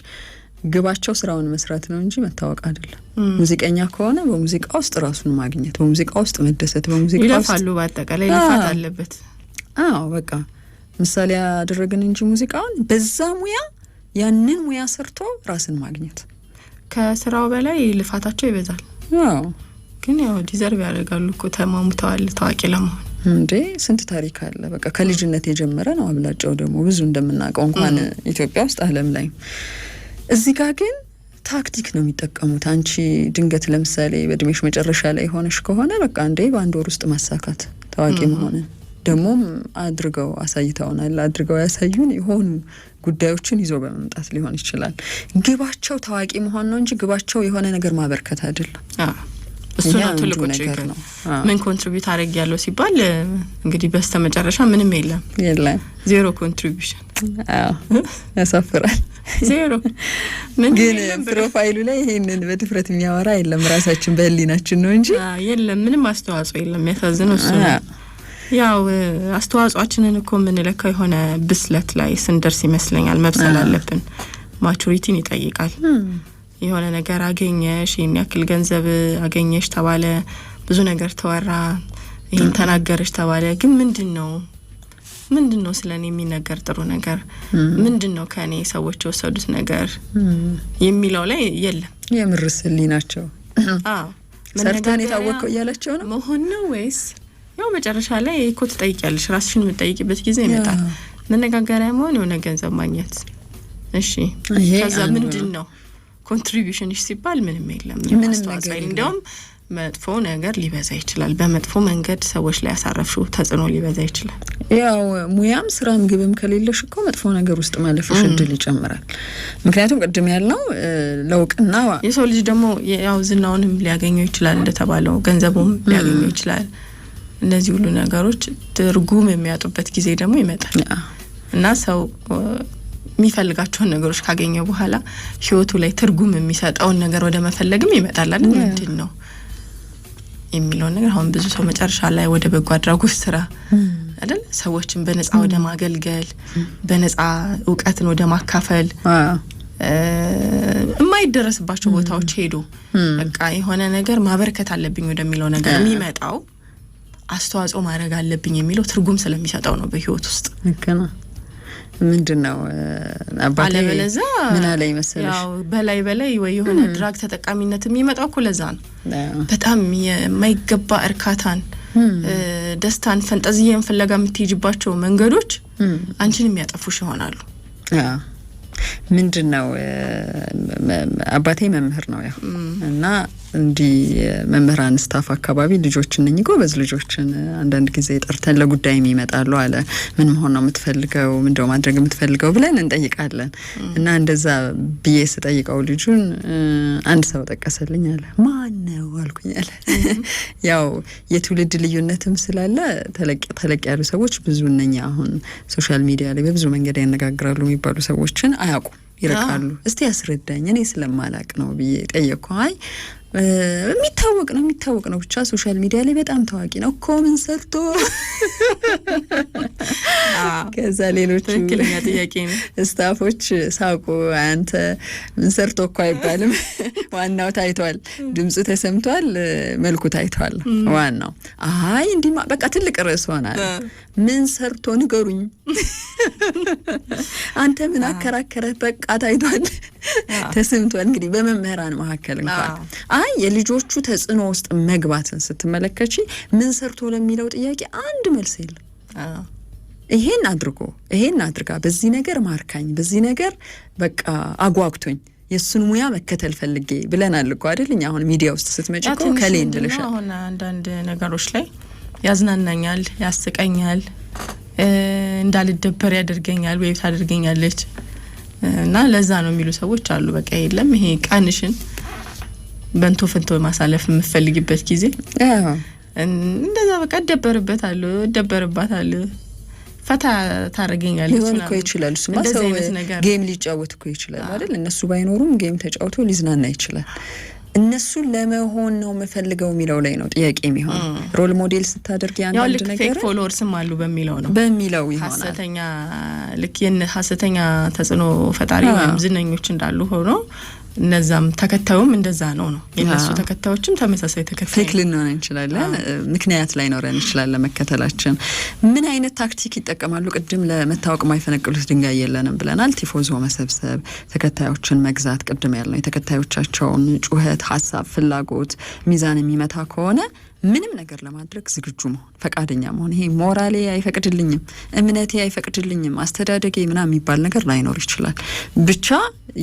ግባቸው ስራውን መስራት ነው እንጂ መታወቅ አይደለም። ሙዚቀኛ ከሆነ በሙዚቃ ውስጥ ራሱን ማግኘት፣ በሙዚቃ ውስጥ መደሰት፣ በሙዚቃ ውስጥ ይለፋሉ። በአጠቃላይ ልፋት አለበት። በቃ ምሳሌ ያደረግን እንጂ ሙዚቃውን በዛ ሙያ ያንን ሙያ ሰርቶ ራስን ማግኘት ከስራው በላይ ልፋታቸው ይበዛል። ግን ያው ዲዘርቭ ያደርጋሉ እኮ ተማሙተዋል ታዋቂ ለመሆን። እንዴ ስንት ታሪክ አለ። በቃ ከልጅነት የጀመረ ነው አብላጫው ደግሞ ብዙ እንደምናውቀው እንኳን ኢትዮጵያ ውስጥ ዓለም ላይ። እዚህ ጋር ግን ታክቲክ ነው የሚጠቀሙት። አንቺ ድንገት ለምሳሌ በእድሜሽ መጨረሻ ላይ ሆነሽ ከሆነ በቃ እንዴ በአንድ ወር ውስጥ ማሳካት ታዋቂ መሆን ደግሞም አድርገው አሳይተውናል። አድርገው ያሳዩን የሆኑ ጉዳዮችን ይዞ በመምጣት ሊሆን ይችላል። ግባቸው ታዋቂ መሆን ነው እንጂ ግባቸው የሆነ ነገር ማበርከት አይደለም። እሱ ነው ትልቁ ችግር ነው። ምን ኮንትሪቢዩት አደረግ ያለው ሲባል እንግዲህ በስተመጨረሻ ምንም የለም። ዜሮ ኮንትሪቢዩሽን። ያሳፍራል። ዜሮ ግን ፕሮፋይሉ ላይ ይሄንን በድፍረት የሚያወራ የለም። ራሳችን በህሊናችን ነው እንጂ የለም ምንም አስተዋጽኦ የለም። የሚያሳዝነው እሱ ነው። ያው አስተዋጽኦአችንን እኮ የምንለካው የሆነ ብስለት ላይ ስንደርስ ይመስለኛል። መብሰል አለብን። ማቹሪቲን ይጠይቃል። የሆነ ነገር አገኘሽ፣ ይሄን ያክል ገንዘብ አገኘሽ ተባለ፣ ብዙ ነገር ተወራ፣ ይሄን ተናገረሽ ተባለ። ግን ምንድነው ስለኔ የሚነገር ጥሩ ነገር? ምንድነው ከኔ ሰዎች የወሰዱት ነገር የሚለው ላይ የለም። የምርስልኝ ናቸው። ሰርተን የታወቀው እያላቸው ነው መሆን ነው ወይስ ያው መጨረሻ ላይ እኮ ትጠይቂያለሽ። ራስሽን የምትጠይቂበት ጊዜ ይመጣል። መነጋገሪያ መሆን የሆነ ገንዘብ ማግኘት። እሺ ከዛ ምንድነው ኮንትሪቢዩሽንሽ ሲባል ምንም የለም። እንደውም መጥፎ ነገር ሊበዛ ይችላል። በመጥፎ መንገድ ሰዎች ላይ ያሳረፍሽው ተጽዕኖ ሊበዛ ይችላል። ያው ሙያም ስራም ግብም ከሌለሽ እኮ መጥፎ ነገር ውስጥ ማለፍሽ እድል ይጨምራል። ምክንያቱም ቅድም ያልነው ለውቅና የሰው ልጅ ደግሞ ያው ዝናውንም ሊያገኘው ይችላል፣ እንደተባለው ገንዘቡም ሊያገኘው ይችላል። እነዚህ ሁሉ ነገሮች ትርጉም የሚያጡበት ጊዜ ደግሞ ይመጣል እና ሰው የሚፈልጋቸውን ነገሮች ካገኘ በኋላ ህይወቱ ላይ ትርጉም የሚሰጠውን ነገር ወደ መፈለግም ይመጣል አይደል? ምንድነው የሚለው ነገር አሁን ብዙ ሰው መጨረሻ ላይ ወደ በጎ አድራጎት ስራ አይደል? ሰዎችን በነፃ ወደ ማገልገል፣ በነፃ እውቀትን ወደ ማካፈል የማይደረስባቸው ቦታዎች ሄዶ በቃ የሆነ ነገር ማበርከት አለብኝ ወደሚለው ነገር የሚመጣው አስተዋጽኦ ማድረግ አለብኝ የሚለው ትርጉም ስለሚሰጠው ነው በህይወት ውስጥ። ልክና ምንድነው አባቴ ምን አለ ይመስልሽ? ያው በላይ ወይ የሆነ ድራግ ተጠቃሚነት የሚመጣው እኮ ለዛ ነው። በጣም የማይገባ እርካታን፣ ደስታን፣ ፈንጠዝያን ፍለጋ የምትሄጂባቸው መንገዶች አንቺን የሚያጠፉሽ ይሆናሉ። ምንድነው አባቴ መምህር ነው ያው እና እንዲ መምህራን ስታፍ አካባቢ ልጆችን ነኝ ጎበዝ ልጆችን አንዳንድ ጊዜ ጠርተን ለጉዳይ የሚመጣሉ አለ። ምን መሆን ነው የምትፈልገው? ምንድነው ማድረግ የምትፈልገው ብለን እንጠይቃለን። እና እንደዛ ብዬ ስጠይቀው ልጁን አንድ ሰው ጠቀሰልኝ አለ። ማን ነው አልኩኝ አለ። ያው የትውልድ ልዩነትም ስላለ ተለቅ ያሉ ሰዎች ብዙ ነኝ አሁን ሶሻል ሚዲያ ላይ በብዙ መንገድ ያነጋግራሉ የሚባሉ ሰዎችን አያውቁም፣ ይርቃሉ። እስቲ ያስረዳኝ እኔ ስለማላቅ ነው ብዬ ጠየቅኩ። አይ የሚታወቅ ነው ብቻ ሶሻል ሚዲያ ላይ በጣም ታዋቂ ነው እኮ ምን ሰርቶ። ከዛ ሌሎቹ ትክክለኛ ጥያቄ ነው ስታፎች ሳቁ። አንተ ምን ሰርቶ እኮ አይባልም፣ ዋናው ታይቷል፣ ድምፁ ተሰምቷል፣ መልኩ ታይቷል ዋናው። አይ እንዲማ በቃ ትልቅ ርዕስ ሆናል። ምን ሰርቶ ንገሩኝ፣ አንተ ምን አከራከረ? በቃ ታይቷል፣ ተሰምቷል። እንግዲህ በመምህራን መካከል እንኳን አይ የልጆቹ ተጽዕኖ ውስጥ መግባትን ስትመለከቺ ምን ሰርቶ ለሚለው ጥያቄ አንድ መልስ የለም። ይሄን አድርጋ በዚህ ነገር ማርካኝ፣ በዚህ ነገር በቃ አጓግቶኝ የሱን ሙያ መከተል ፈልጌ ብለናል እኮ አይደልኛ። አሁን ሚዲያ ውስጥ ስትመጪ እኮ ከሌን ብለሻል። አሁን አንዳንድ ነገሮች ላይ ያዝናናኛል፣ ያስቀኛል፣ እንዳልደበር ያደርገኛል ወይ ታደርገኛለች እና ለዛ ነው የሚሉ ሰዎች አሉ። በቃ የለም ይሄ ቀንሽን በንቶ ፈንቶ ማሳለፍ የምፈልግበት ጊዜ እንደዛ በቃ እደበርባታለሁ ፈታ ታረጋኛለች ሊሆን እኮ ይችላል። እሱማ ሰው ጌም ሊጫወት እኮ ይችላል አይደል? እነሱ ባይኖሩም ጌም ተጫውቶ ሊዝናና ይችላል። እነሱ ለመሆን ነው የምፈልገው የሚለው ላይ ነው ጥያቄ የሚሆን። ሮል ሞዴል ስታደርግ አንዳንድ ነገር ፌክ ፎሎወርስም አሉ በሚለው ይሆናል ሐሰተኛ ልክ ሐሰተኛ ተጽዕኖ ፈጣሪ ወይም ዝነኞች እንዳሉ ሆኖ እነዛም ተከታዩም እንደዛ ነው የነሱ ተከታዮችም ተመሳሳይ ተከታይ ፌክ ልንሆን እንችላለን። ምክንያት ላይ ኖረን እንችላለን ለመከተላችን። ምን አይነት ታክቲክ ይጠቀማሉ? ቅድም ለመታወቅ ማይፈነቅሉት ድንጋይ የለንም ብለናል። ቲፎዞ መሰብሰብ፣ ተከታዮችን መግዛት፣ ቅድም ያልነው የተከታዮቻቸውን ጩኸት፣ ሀሳብ፣ ፍላጎት ሚዛን የሚመታ ከሆነ ምንም ነገር ለማድረግ ዝግጁ መሆን፣ ፈቃደኛ መሆን። ይሄ ሞራሌ አይፈቅድልኝም፣ እምነቴ አይፈቅድልኝም፣ አስተዳደጌ ምናምን የሚባል ነገር ላይኖር ይችላል። ብቻ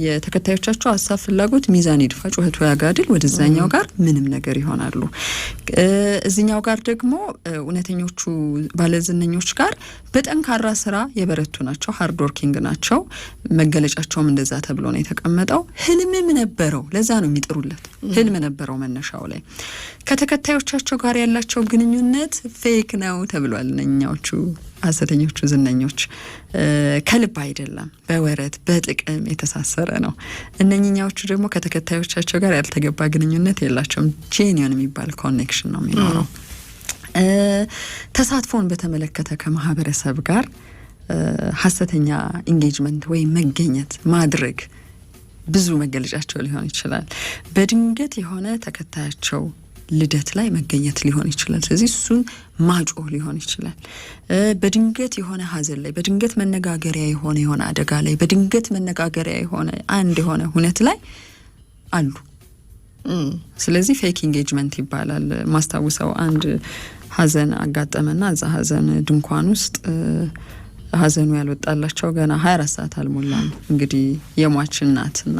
የተከታዮቻቸው ሀሳብ፣ ፍላጎት ሚዛን ይድፋ፣ ጩኸቱ ያጋድል፣ ወደዛኛው ጋር ምንም ነገር ይሆናሉ። እዚኛው ጋር ደግሞ እውነተኞቹ ባለዝነኞች ጋር በጠንካራ ስራ የበረቱ ናቸው፣ ሃርድ ወርኪንግ ናቸው። መገለጫቸውም እንደዛ ተብሎ ነው የተቀመጠው። ህልምም ነበረው፣ ለዛ ነው የሚጥሩለት። ህልም ነበረው መነሻው ላይ። ከተከታዮቻቸው ጋር ያላቸው ግንኙነት ፌክ ነው ተብሏል። እነኛዎቹ ሐሰተኞቹ ዝነኞች ከልብ አይደለም፣ በወረት በጥቅም የተሳሰረ ነው። እነኛዎቹ ደግሞ ከተከታዮቻቸው ጋር ያልተገባ ግንኙነት የላቸውም። ጄኒዮን የሚባል ኮኔክሽን ነው የሚኖረው። ተሳትፎን በተመለከተ ከማህበረሰብ ጋር ሐሰተኛ ኢንጌጅመንት ወይም መገኘት ማድረግ ብዙ መገለጫቸው ሊሆን ይችላል። በድንገት የሆነ ተከታያቸው ልደት ላይ መገኘት ሊሆን ይችላል። ስለዚህ እሱን ማጮህ ሊሆን ይችላል። በድንገት የሆነ ሀዘን ላይ፣ በድንገት መነጋገሪያ የሆነ አደጋ ላይ፣ በድንገት መነጋገሪያ የሆነ ሁነት ላይ አሉ። ስለዚህ ፌክ ኢንጌጅመንት ይባላል። ማስታውሰው አንድ ሀዘን አጋጠመና እዛ ሀዘን ድንኳን ውስጥ ሀዘኑ ያልወጣላቸው ገና 24 ሰዓት አልሞላም። እንግዲህ የሟች እናትና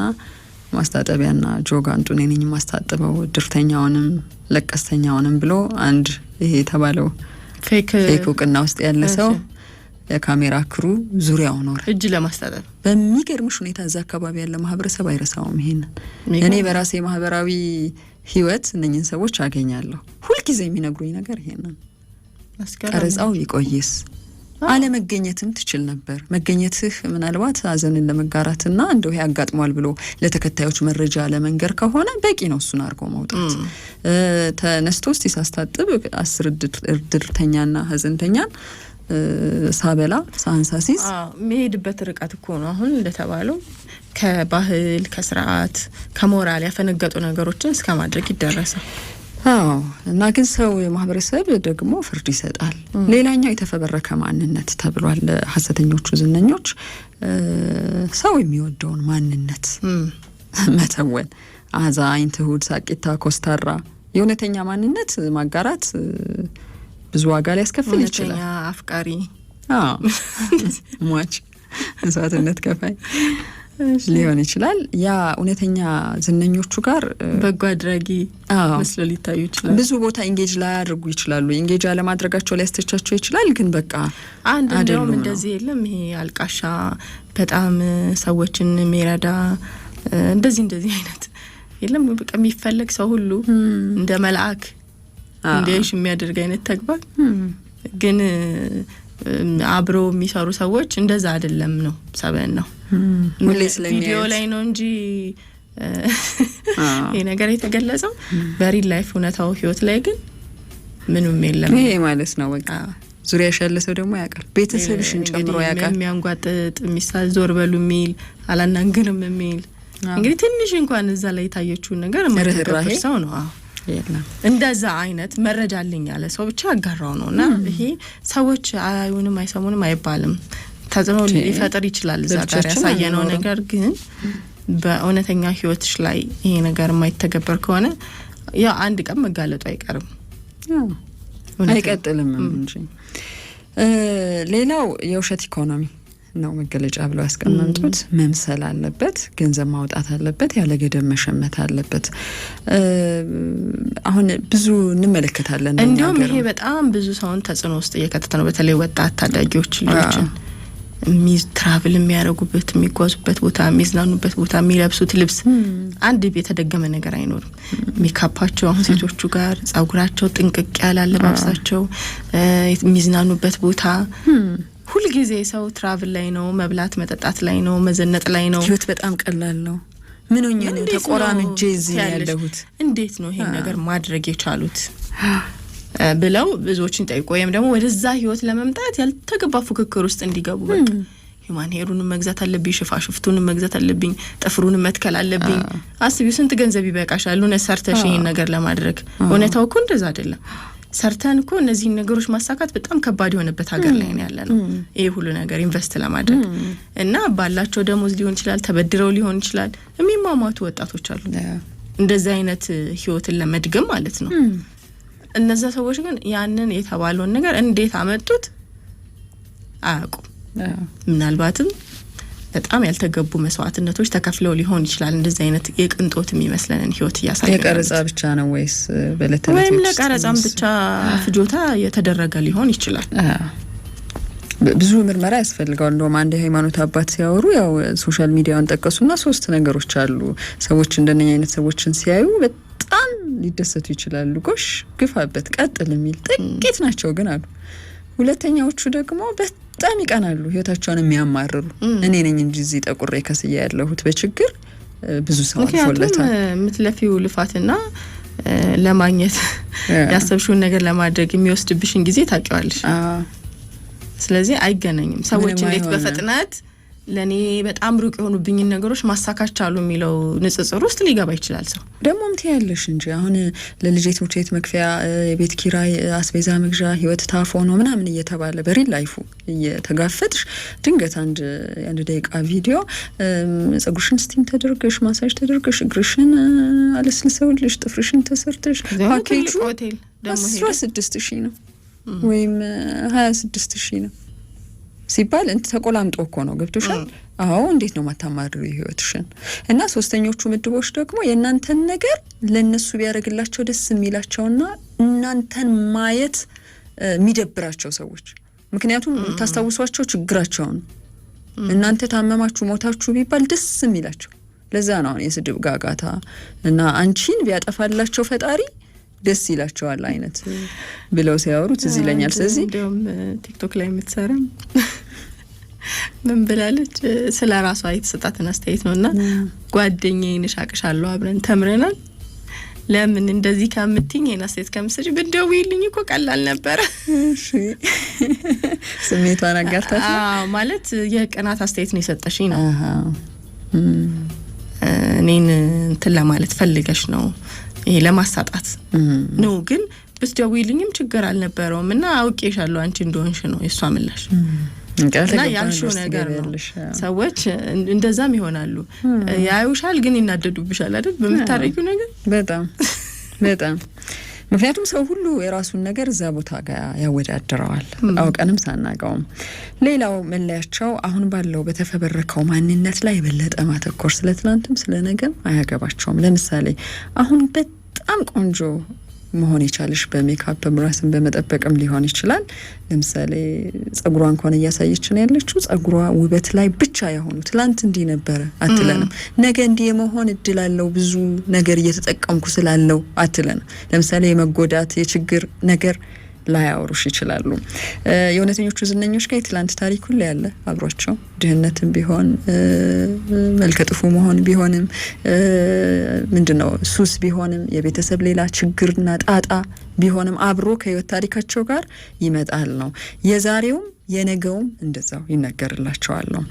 ማስታጠቢያና ጆጋንጡ ነኝ ማስታጠበው ድርተኛውንም ለቀስተኛውንም ብሎ አንድ ይሄ የተባለው ፌክ እውቅና ውስጥ ያለ ሰው የካሜራ ክሩ ዙሪያው ኖር እጅ ለማስታጠብ በሚገርምሽ ሁኔታ እዛ አካባቢ ያለ ማህበረሰብ አይረሳውም። ይሄንን እኔ በራሴ ማህበራዊ ህይወት እነኝን ሰዎች አገኛለሁ። ሁልጊዜ የሚነግሩኝ ነገር ይሄንን ቀረጻው ይቆይስ አለመገኘትም ትችል ነበር። መገኘትህ ምናልባት ሀዘንን ለመጋራትና እንደው ይሄ ያጋጥሟል ብሎ ለተከታዮች መረጃ ለመንገር ከሆነ በቂ ነው። እሱን አድርጎ መውጣት ተነስቶ እስቲ ሳስታጥብ 10 ድርተኛና ሀዘንተኛን ሳበላ ሳንሳሲስ መሄድበት ርቀት እኮ ነው። አሁን እንደተባለው ከባህል ከስርዓት ከሞራል ያፈነገጡ ነገሮችን እስከ ማድረግ ይደረሳል። እና ግን ሰው የማህበረሰብ ደግሞ ፍርድ ይሰጣል። ሌላኛው የተፈበረከ ማንነት ተብሏል። ሐሰተኞቹ ዝነኞች ሰው የሚወደውን ማንነት መተወን፣ አዛኝ፣ ትሁት፣ ሳቂታ፣ ኮስታራ የእውነተኛ ማንነት ማጋራት ብዙ ዋጋ ሊያስከፍል ይችላል። አፍቃሪ፣ ሟች፣ መስዋዕትነት ከፋይ ሊሆን ይችላል። ያ እውነተኛ ዝነኞቹ ጋር በጎ አድራጊ መስሎ ሊታዩ ይችላል። ብዙ ቦታ ኢንጌጅ ላይ ያደርጉ ይችላሉ። ኢንጌጅ አለማድረጋቸው ሊያስተቻቸው ይችላል። ግን በቃ አንደኛውም እንደዚህ የለም ይሄ አልቃሻ በጣም ሰዎችን የሚረዳ እንደዚህ አይነት የለም። በቃ የሚፈለግ ሰው ሁሉ እንደ መልአክ እንዲያይሽ የሚያደርግ አይነት ተግባር ግን አብሮ የሚሰሩ ሰዎች እንደዛ አይደለም ነው ሰበን ነው ቪዲዮ ላይ ነው እንጂ ይሄ ነገር የተገለጸው በሪል ላይፍ እውነታው ህይወት ላይ ግን ምንም የለም። ይሄ ማለት ነው በቃ ዙሪያሽ ያለ ሰው ደግሞ ያውቃል፣ ቤተሰብሽን ጨምሮ ያውቃል። የሚያንጓጥጥ የሚሳል ዞር በሉ የሚል አላናግርም የሚል እንግዲህ ትንሽ እንኳን እዛ ላይ የታየችውን ነገር መረራህ ሰው ነው እንደዛ አይነት መረጃ አለኝ ያለ ሰው ብቻ አጋራው ነውና ይሄ ሰዎች አይውንም አይሰሙንም አይባልም። ተጽዕኖ ሊፈጥር ይችላል እዛ ጋር ያሳየነው ነገር ግን በእውነተኛ ህይወትሽ ላይ ይሄ ነገር የማይተገበር ከሆነ ያ አንድ ቀን መጋለጡ አይቀርም፣ አይቀጥልም እንጂ። ሌላው የውሸት ኢኮኖሚ ነው መገለጫ ብለው ያስቀመጡት። መምሰል አለበት፣ ገንዘብ ማውጣት አለበት፣ ያለ ገደብ መሸመት አለበት። አሁን ብዙ እንመለከታለን። እንዲሁም ይሄ በጣም ብዙ ሰውን ተጽዕኖ ውስጥ እየከተተ ነው። በተለይ ወጣት ታዳጊዎች ልጆችን ትራቭል የሚያደርጉበት፣ የሚጓዙበት ቦታ፣ የሚዝናኑበት ቦታ የሚለብሱት ልብስ አንድ የተደገመ ነገር አይኖርም። ሜካፓቸው አሁን ሴቶቹ ጋር ጸጉራቸው ጥንቅቅ ያለ አለባበሳቸው፣ የሚዝናኑበት ቦታ ሁሉ ጊዜ ሰው ትራቭል ላይ ነው፣ መብላት መጠጣት ላይ ነው፣ መዘነጥ ላይ ነው። ህይወት በጣም ቀላል ነው። ምን ሆኜ ነው ተቆራምጄ እዚህ ያለሁት? እንዴት ነው ይሄን ነገር ማድረግ የቻሉት ብለው ብዙዎችን ጠይቆ ወይም ደግሞ ወደዛ ህይወት ለመምጣት ያልተገባ ፉክክር ውስጥ እንዲገቡ በቃ ሂማን ሄሩንም መግዛት አለብኝ፣ ሽፋሽፍቱንም መግዛት አለብኝ፣ ጥፍሩንም መትከል አለብኝ። አስቢው ስንት ገንዘብ ይበቃሻል ሆነ ሰርተሽ ይሄን ነገር ለማድረግ። እውነታው እኮ እንደዛ አይደለም። ሰርተን እኮ እነዚህን ነገሮች ማሳካት በጣም ከባድ የሆነበት ሀገር ላይ ነው ያለነው። ይሄ ሁሉ ነገር ኢንቨስት ለማድረግ እና ባላቸው ደሞዝ ሊሆን ይችላል፣ ተበድረው ሊሆን ይችላል፣ የሚማማቱ ወጣቶች አሉ እንደዚህ አይነት ህይወትን ለመድገም ማለት ነው። እነዛ ሰዎች ግን ያንን የተባለውን ነገር እንዴት አመጡት አያውቁም። ምናልባትም በጣም ያልተገቡ መስዋዕትነቶች ተከፍለው ሊሆን ይችላል እንደዚህ አይነት የቅንጦት የሚመስለንን ህይወት ያሳያል። የቀረጻ ብቻ ነው ወይስ በለተለ ወይም ለቀረጻም ብቻ ፍጆታ የተደረገ ሊሆን ይችላል። ብዙ ምርመራ ያስፈልጋል። እንደውም አንድ የሃይማኖት አባት ሲያወሩ ያው ሶሻል ሚዲያውን ጠቀሱና 3 ነገሮች አሉ ሰዎች እንደነኛ አይነት ሰዎችን ሲያዩ በጣም ሊደሰቱ ይችላሉ። ጎሽ ግፋበት ቀጥል የሚል ጥቂት ናቸው ግን አሉ። ሁለተኛዎቹ ደግሞ በጣም ይቀናሉ፣ ህይወታቸውን የሚያማርሩ እኔ ነኝ እንጂ እዚህ ጠቁሬ ከስያ ያለሁት በችግር ብዙ ሰው አልፎለታል። ምትለፊው ልፋትና ለማግኘት ያሰብሽውን ነገር ለማድረግ የሚወስድብሽን ጊዜ ታውቂዋለሽ። ስለዚህ አይገናኝም። ሰዎች እንዴት በፍጥነት ለኔ በጣም ሩቅ የሆኑብኝ ነገሮች ማሳካት ቻሉ የሚለው ንጽጽር ውስጥ ሊገባ ይችላል። ሰው ደሞም ትያለሽ እንጂ አሁን ለልጅ ትምህርት ቤት መክፈያ፣ የቤት ኪራይ፣ አስቤዛ መግዣ ህይወት ታፎ ነው ምናምን እየተባለ በሪል ላይፉ እየተጋፈጥሽ ድንገት አንድ ደቂቃ ቪዲዮ ጸጉርሽን ስቲም ተደርገሽ ማሳጅ ተደርገሽ እግርሽን አለስልሰውልሽ ጥፍርሽን ተሰርተሽ ፓኬጁ 16,000 ነው ወይም 26,000 ነው ሲባል እንት ተቆላምጦ እኮ ነው። ገብቶሻል? አዎ እንዴት ነው ማታማሪው ህይወትሽን? እና ሶስተኞቹ ምድቦች ደግሞ የእናንተን ነገር ለነሱ ቢያደርግላቸው ደስ የሚላቸውና እናንተን ማየት የሚደብራቸው ሰዎች። ምክንያቱም ታስታውሷቸው ችግራቸውን እናንተ ታመማችሁ ሞታችሁ ቢባል ደስ የሚላቸው ለዛ ነው የስድብ ጋጋታ እና አንቺን ቢያጠፋላቸው ፈጣሪ ደስ ይላቸዋል አይነት ብለው ሲያወሩት እዚህ ለኛል። ስለዚህ እንደውም ቲክቶክ ላይ የምትሰራም ምን ብላለች ስለ ራሷ የተሰጣትን አስተያየት ነውና ጓደኛዬ ነሻቅሻለሁ አብረን ተምረናል፣ ለምን እንደዚህ ከምትኝ የና አስተያየት ከምትሰጪ ብትደውይልኝ እኮ ቀላል ነበር። እሺ ስሜቷን አጋርታሽ ማለት የቅናት አስተያየት ነው የሰጠሽኝ ነው። እኔን እንትን ለማለት ፈልገሽ ነው ይሄ ለማሳጣት ነው። ግን ብትደውይልኝም ችግር አልነበረውም እና አውቄሻለሁ አንቺ እንደሆንሽ ነው የሷ ምላሽ። እና ያልሽው ነገር ነው። ሰዎች እንደዛም ይሆናሉ፣ ያዩሻል ግን ይናደዱብሻል አይደል በምታረጊው ነገር። በጣም ምክንያቱም ሰው ሁሉ የራሱን ነገር እዛ ቦታ ጋር ያወዳድረዋል አውቀንም ሳናቀውም። ሌላው መለያቸው አሁን ባለው በተፈበረከው ማንነት ላይ የበለጠ ማተኮር፣ ስለ ትናንትም ስለ ነገም አያገባቸውም። ለምሳሌ አሁን በጣም ቆንጆ መሆን ይቻልሽ በሜካፕ ራስን በመጠበቅም ሊሆን ይችላል። ለምሳሌ ጸጉሯን እንኳን እያሳየችን ያለችው ጸጉሯ ውበት ላይ ብቻ ያሆኑ ትላንት እንዲህ ነበረ አትለንም። ነገ እንዲህ የመሆን እድል አለው ብዙ ነገር እየተጠቀምኩ ስላለው አትለንም። ለምሳሌ የመጎዳት የችግር ነገር ላያወሩሽ ይችላሉ። የእውነተኞቹ ዝነኞች ጋር የትላንት ታሪክ ሁሉ ያለ አብሯቸው ድህነትም ቢሆን መልከጥፉ መሆን ቢሆንም ምንድነው ሱስ ቢሆንም የቤተሰብ ሌላ ችግርና ጣጣ ቢሆንም አብሮ ከህይወት ታሪካቸው ጋር ይመጣል ነው። የዛሬውም የነገውም እንደዛው ይነገርላቸዋል ነው።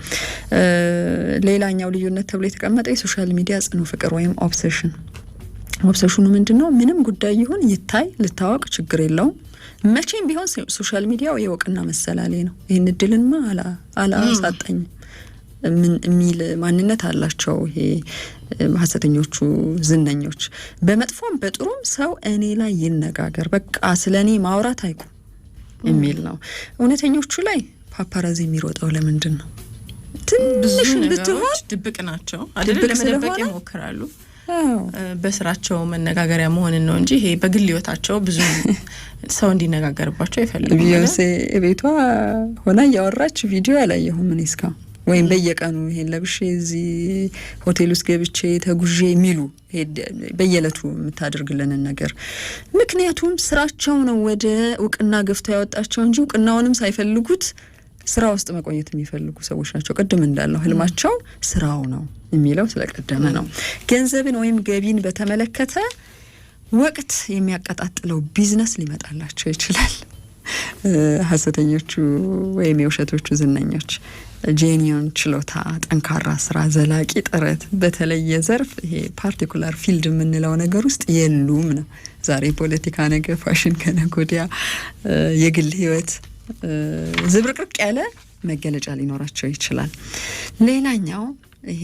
ሌላኛው ልዩነት ተብሎ የተቀመጠ የሶሻል ሚዲያ ጽኑ ፍቅር ወይም ኦብሴሽኑ ምንድነው? ምንም ጉዳይ ይሁን ይታይ ልታወቅ ችግር የለውም። መቼም ቢሆን ሶሻል ሚዲያው የወቅና መሰላሌ ነው። ይሄን እድልንማ አላሳጣኝ ምን የሚል ማንነት አላቸው ይሄ ሐሰተኞቹ ዝነኞች። በመጥፎም በጥሩም ሰው እኔ ላይ ይነጋገር በቃ ስለኔ ማውራት አይቁም የሚል ነው። እውነተኞቹ ላይ ፓፓራዚ የሚሮጠው ለምንድን ነው? ትንሽ ብትሆን ድብቅ ናቸው አይደል ለመደበቅ ይሞክራሉ በስራቸው መነጋገሪያ መሆን ነው እንጂ ይሄ በግል ህይወታቸው ብዙ ሰው እንዲነጋገርባቸው አይፈልጉም ቢዮንሴ ቤቷ ሆና ያወራች ቪዲዮ ያላየሁም እኔ እስካሁን ወይም በየቀኑ ይሄን ለብሼ እዚህ ሆቴል ውስጥ ገብቼ ተጉዤ የሚሉ በየለቱ የምታደርግልን ነገር ምክንያቱም ስራቸው ነው ወደ እውቅና ገፍተው ያወጣቸው እንጂ እውቅናውንም ሳይፈልጉት ስራ ውስጥ መቆየት የሚፈልጉ ሰዎች ናቸው ቅድም እንዳለው ህልማቸው ስራው ነው የሚለው ስለቀደመ ነው ገንዘብን ወይም ገቢን በተመለከተ ወቅት የሚያቀጣጥለው ቢዝነስ ሊመጣላቸው ይችላል ሐሰተኞቹ ወይም የውሸቶቹ ዝነኞች ጄኒዮን ችሎታ ጠንካራ ስራ ዘላቂ ጥረት በተለየ ዘርፍ ይሄ ፓርቲኩላር ፊልድ የምንለው ነገር ውስጥ የሉም ነው ዛሬ ፖለቲካ ነገር ፋሽን ከነጎዲያ የግል ህይወት ዝብርቅርቅ ያለ መገለጫ ሊኖራቸው ይችላል ሌላኛው ይሄ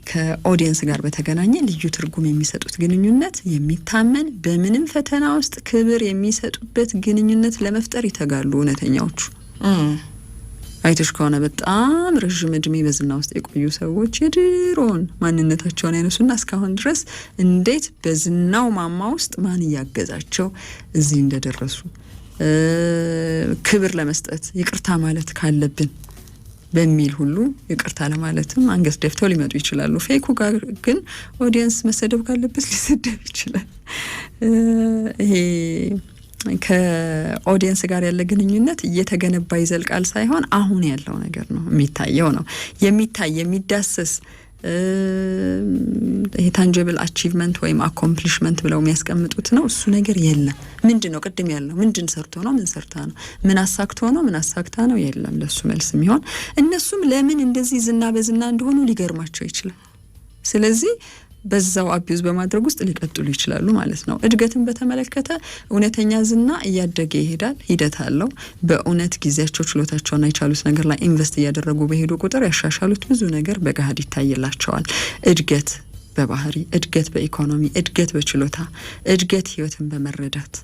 ከኦዲየንስ ጋር በተገናኘ ልዩ ትርጉም የሚሰጡት ግንኙነት የሚታመን በምንም ፈተና ውስጥ ክብር የሚሰጡበት ግንኙነት ለመፍጠር ይተጋሉ እውነተኛዎቹ አይተሽ ከሆነ በጣም ረጅም እድሜ በዝና ውስጥ የቆዩ ሰዎች የድሮን ማንነታቸውን ያነሱና እስካሁን ድረስ እንዴት በዝናው ማማ ውስጥ ማን ያገዛቸው እዚህ እንደደረሱ ክብር ለመስጠት ይቅርታ ማለት ካለብን በሚል ሁሉ ይቅርታ ለማለትም አንገት ደፍተው ሊመጡ ይችላሉ ፌኩ ጋር ግን ኦዲየንስ መሰደብ ካለበት ሊሰደብ ይችላል ይሄ ከኦዲየንስ ጋር ያለ ግንኙነት እየተገነባ ይዘልቃል ሳይሆን አሁን ያለው ነገር ነው የሚታየው ነው የሚታይ የሚዳሰስ ይሄ ታንጂብል አቺቭመንት ወይም አኮምፕሊሽመንት ብለው የሚያስቀምጡት ነው እሱ ነገር የለም ምንድነው ቅድም ያለው ምንድን ሰርቶ ነው ምን ሰርታ ነው ምን አሳክቶ ነው ምን አሳክታ ነው የለም ለሱ መልስ የሚሆን እነሱም ለምን እንደዚህ ዝና በዝና እንደሆኑ ሊገርማቸው ይችላል ስለዚህ በዛው አቢዩዝ በማድረግ ውስጥ ሊቀጥሉ ይችላሉ ማለት ነው እድገትን በተመለከተ እውነተኛ ዝና እያደገ ይሄዳል ሂደት አለው በእውነት ጊዜያቸው ችሎታቸውና የቻሉት ነገር ላይ ኢንቨስት እያደረጉ በሄዱ ቁጥር ያሻሻሉት ብዙ ነገር በጋድ ይታይላቸዋል እድገት በባህሪ እድገት በኢኮኖሚ እድገት በችሎታ እድገት ህይወትን በመረዳት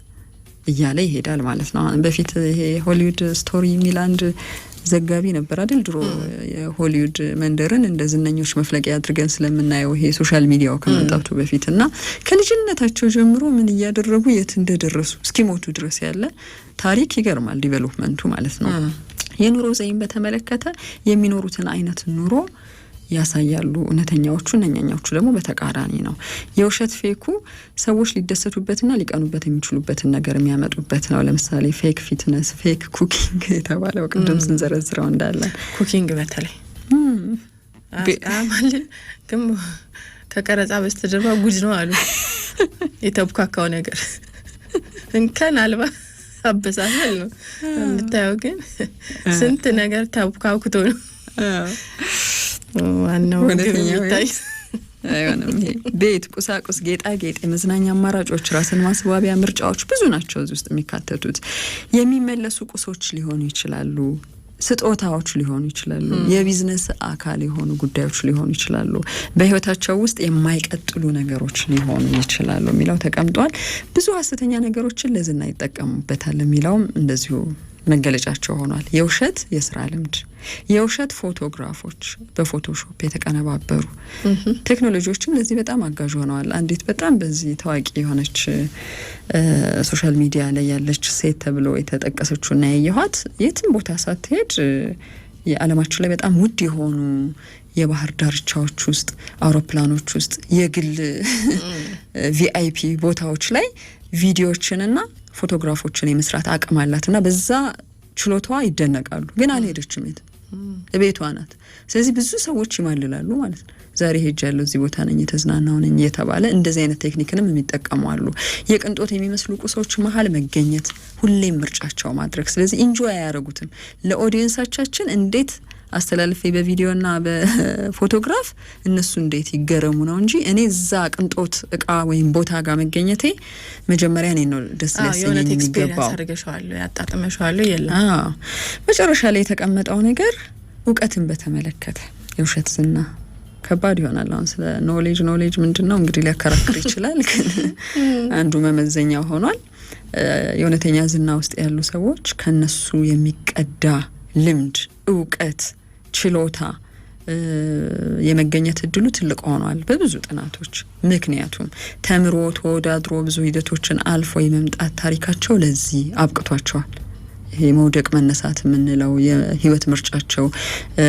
እያለ ይሄዳል ማለት ነው በፊት ይሄ ሆሊውድ ስቶሪ የሚል አንድ ዘጋቢ ነበር አይደል ድሮ የሆሊውድ መንደርን እንደ ዝነኞች መፍለቂያ አድርገን ስለምናየው ይሄ ሶሻል ሚዲያው ከመምጣቱ በፊትና ከልጅነታቸው ጀምሮ ምን እያደረጉ የት እንደደረሱ እስኪሞቱ ድረስ ያለ ታሪክ ይገርማል ዲቨሎፕመንቱ ማለት ነው የኑሮ ዘይን በተመለከተ የሚኖሩትን አይነት ኑሮ ያሳያሉ እውነተኛዎቹ እነኛዎቹ ደግሞ በተቃራኒ ነው የውሸት ፌኩ ሰዎች ሊደሰቱበትና ሊቀኑበት የሚችሉበትን ነገር የሚያመጡበት ነው ለምሳሌ ፌክ ፊትነስ ፌክ ኩኪንግ የተባለው ቅድም ስንዘረዝረው እንዳለ ኩኪንግ በተለይ ማለት ግን ከቀረጻ በስተጀርባ ጉድ ነው አሉ የተብካካው ነገር እንከን አልባ አበሳሰል ነው የምታየው ግን ስንት ነገር ተብካክቶ ነው ዋናው የሚታይ አይሆንም ቤት ቁሳቁስ ጌጣጌጥ የመዝናኛ አማራጮች ራስን ማስዋቢያ ምርጫዎች ብዙ ናቸው እዚህ ውስጥ የሚካተቱት የሚመለሱ ቁሶች ሊሆኑ ይችላሉ ስጦታዎች ሊሆኑ ይችላሉ የቢዝነስ አካል የሆኑ ጉዳዮች ሊሆኑ ይችላሉ በህይወታቸው ውስጥ የማይቀጥሉ ነገሮች ሊሆኑ ይችላሉ የሚለው ተቀምጧል ብዙ ሐሰተኛ ነገሮችን ለዝና ይጠቀሙበታል የሚለውም እንደዚሁ መገለጫቸው ሆኗል የውሸት የስራ ልምድ የውሸት ፎቶግራፎች በፎቶሾፕ የተቀነባበሩ ቴክኖሎጂዎችም ለዚህ በጣም አጋዥ ሆነዋል አንዲት በጣም በዚህ ታዋቂ የሆነች ሶሻል ሚዲያ ላይ ያለች ሴት ተብሎ የተጠቀሰችውና ያየኋት የትም ቦታ ሳትሄድ የዓለማችን ላይ በጣም ውድ የሆኑ የባህር ዳርቻዎች ውስጥ አውሮፕላኖች ውስጥ የግል ቪአይፒ ቦታዎች ላይ ቪዲዮዎችንና ፎቶግራፎችን የመስራት አቅም አላትና በዛ ችሎታዋ ይደነቃሉ ግን አልሄደችም ቤቷ ናት ስለዚህ ብዙ ሰዎች ይማልላሉ ማለት ነው ዛሬ ሄጃለሁ እዚህ ቦታ ነኝ ተዝናናው ነኝ የተባለ እንደዚህ አይነት ቴክኒክንም የሚጠቀሙ አሉ የቅንጦት የሚመስሉ ቁሶች መሃል መገኘት ሁሌም ምርጫቸው ማድረግ ስለዚህ ኢንጆይ ያያረጉትም ለኦዲየንሳችን እንዴት አስተላልፌ በቪዲዮና በፎቶግራፍ እነሱ እንዴት ይገረሙ ነው እንጂ እኔ እዛ ቅንጦት እቃ ወይም ቦታ ጋር መገኘቴ መጀመሪያ እኔ ነው ደስ ሊያሰኘኝ የሚገባው አድርገሻለሁ ያጣጥመሻለሁ የለም መጨረሻ ላይ የተቀመጠው ነገር እውቀትን በተመለከተ የውሸት ዝና ከባድ ይሆናል አሁን ስለ ኖሌጅ ምንድነው እንግዲህ ሊያከራክር ይችላል ግን አንዱ መመዘኛ ሆኗል የእውነተኛ ዝና ውስጥ ያሉ ሰዎች ከነሱ የሚቀዳ ልምድ እውቀት ችሎታ የመገኘት እድሉ ትልቅ ሆኗል በብዙ ጥናቶች። ምክንያቱም ተምሮ ተወዳድሮ ብዙ ሂደቶችን አልፎ የመምጣት ታሪካቸው ለዚህ አብቅቷቸዋል። ይሄ መውደቅ መነሳት የምንለው የህይወት ምርጫቸው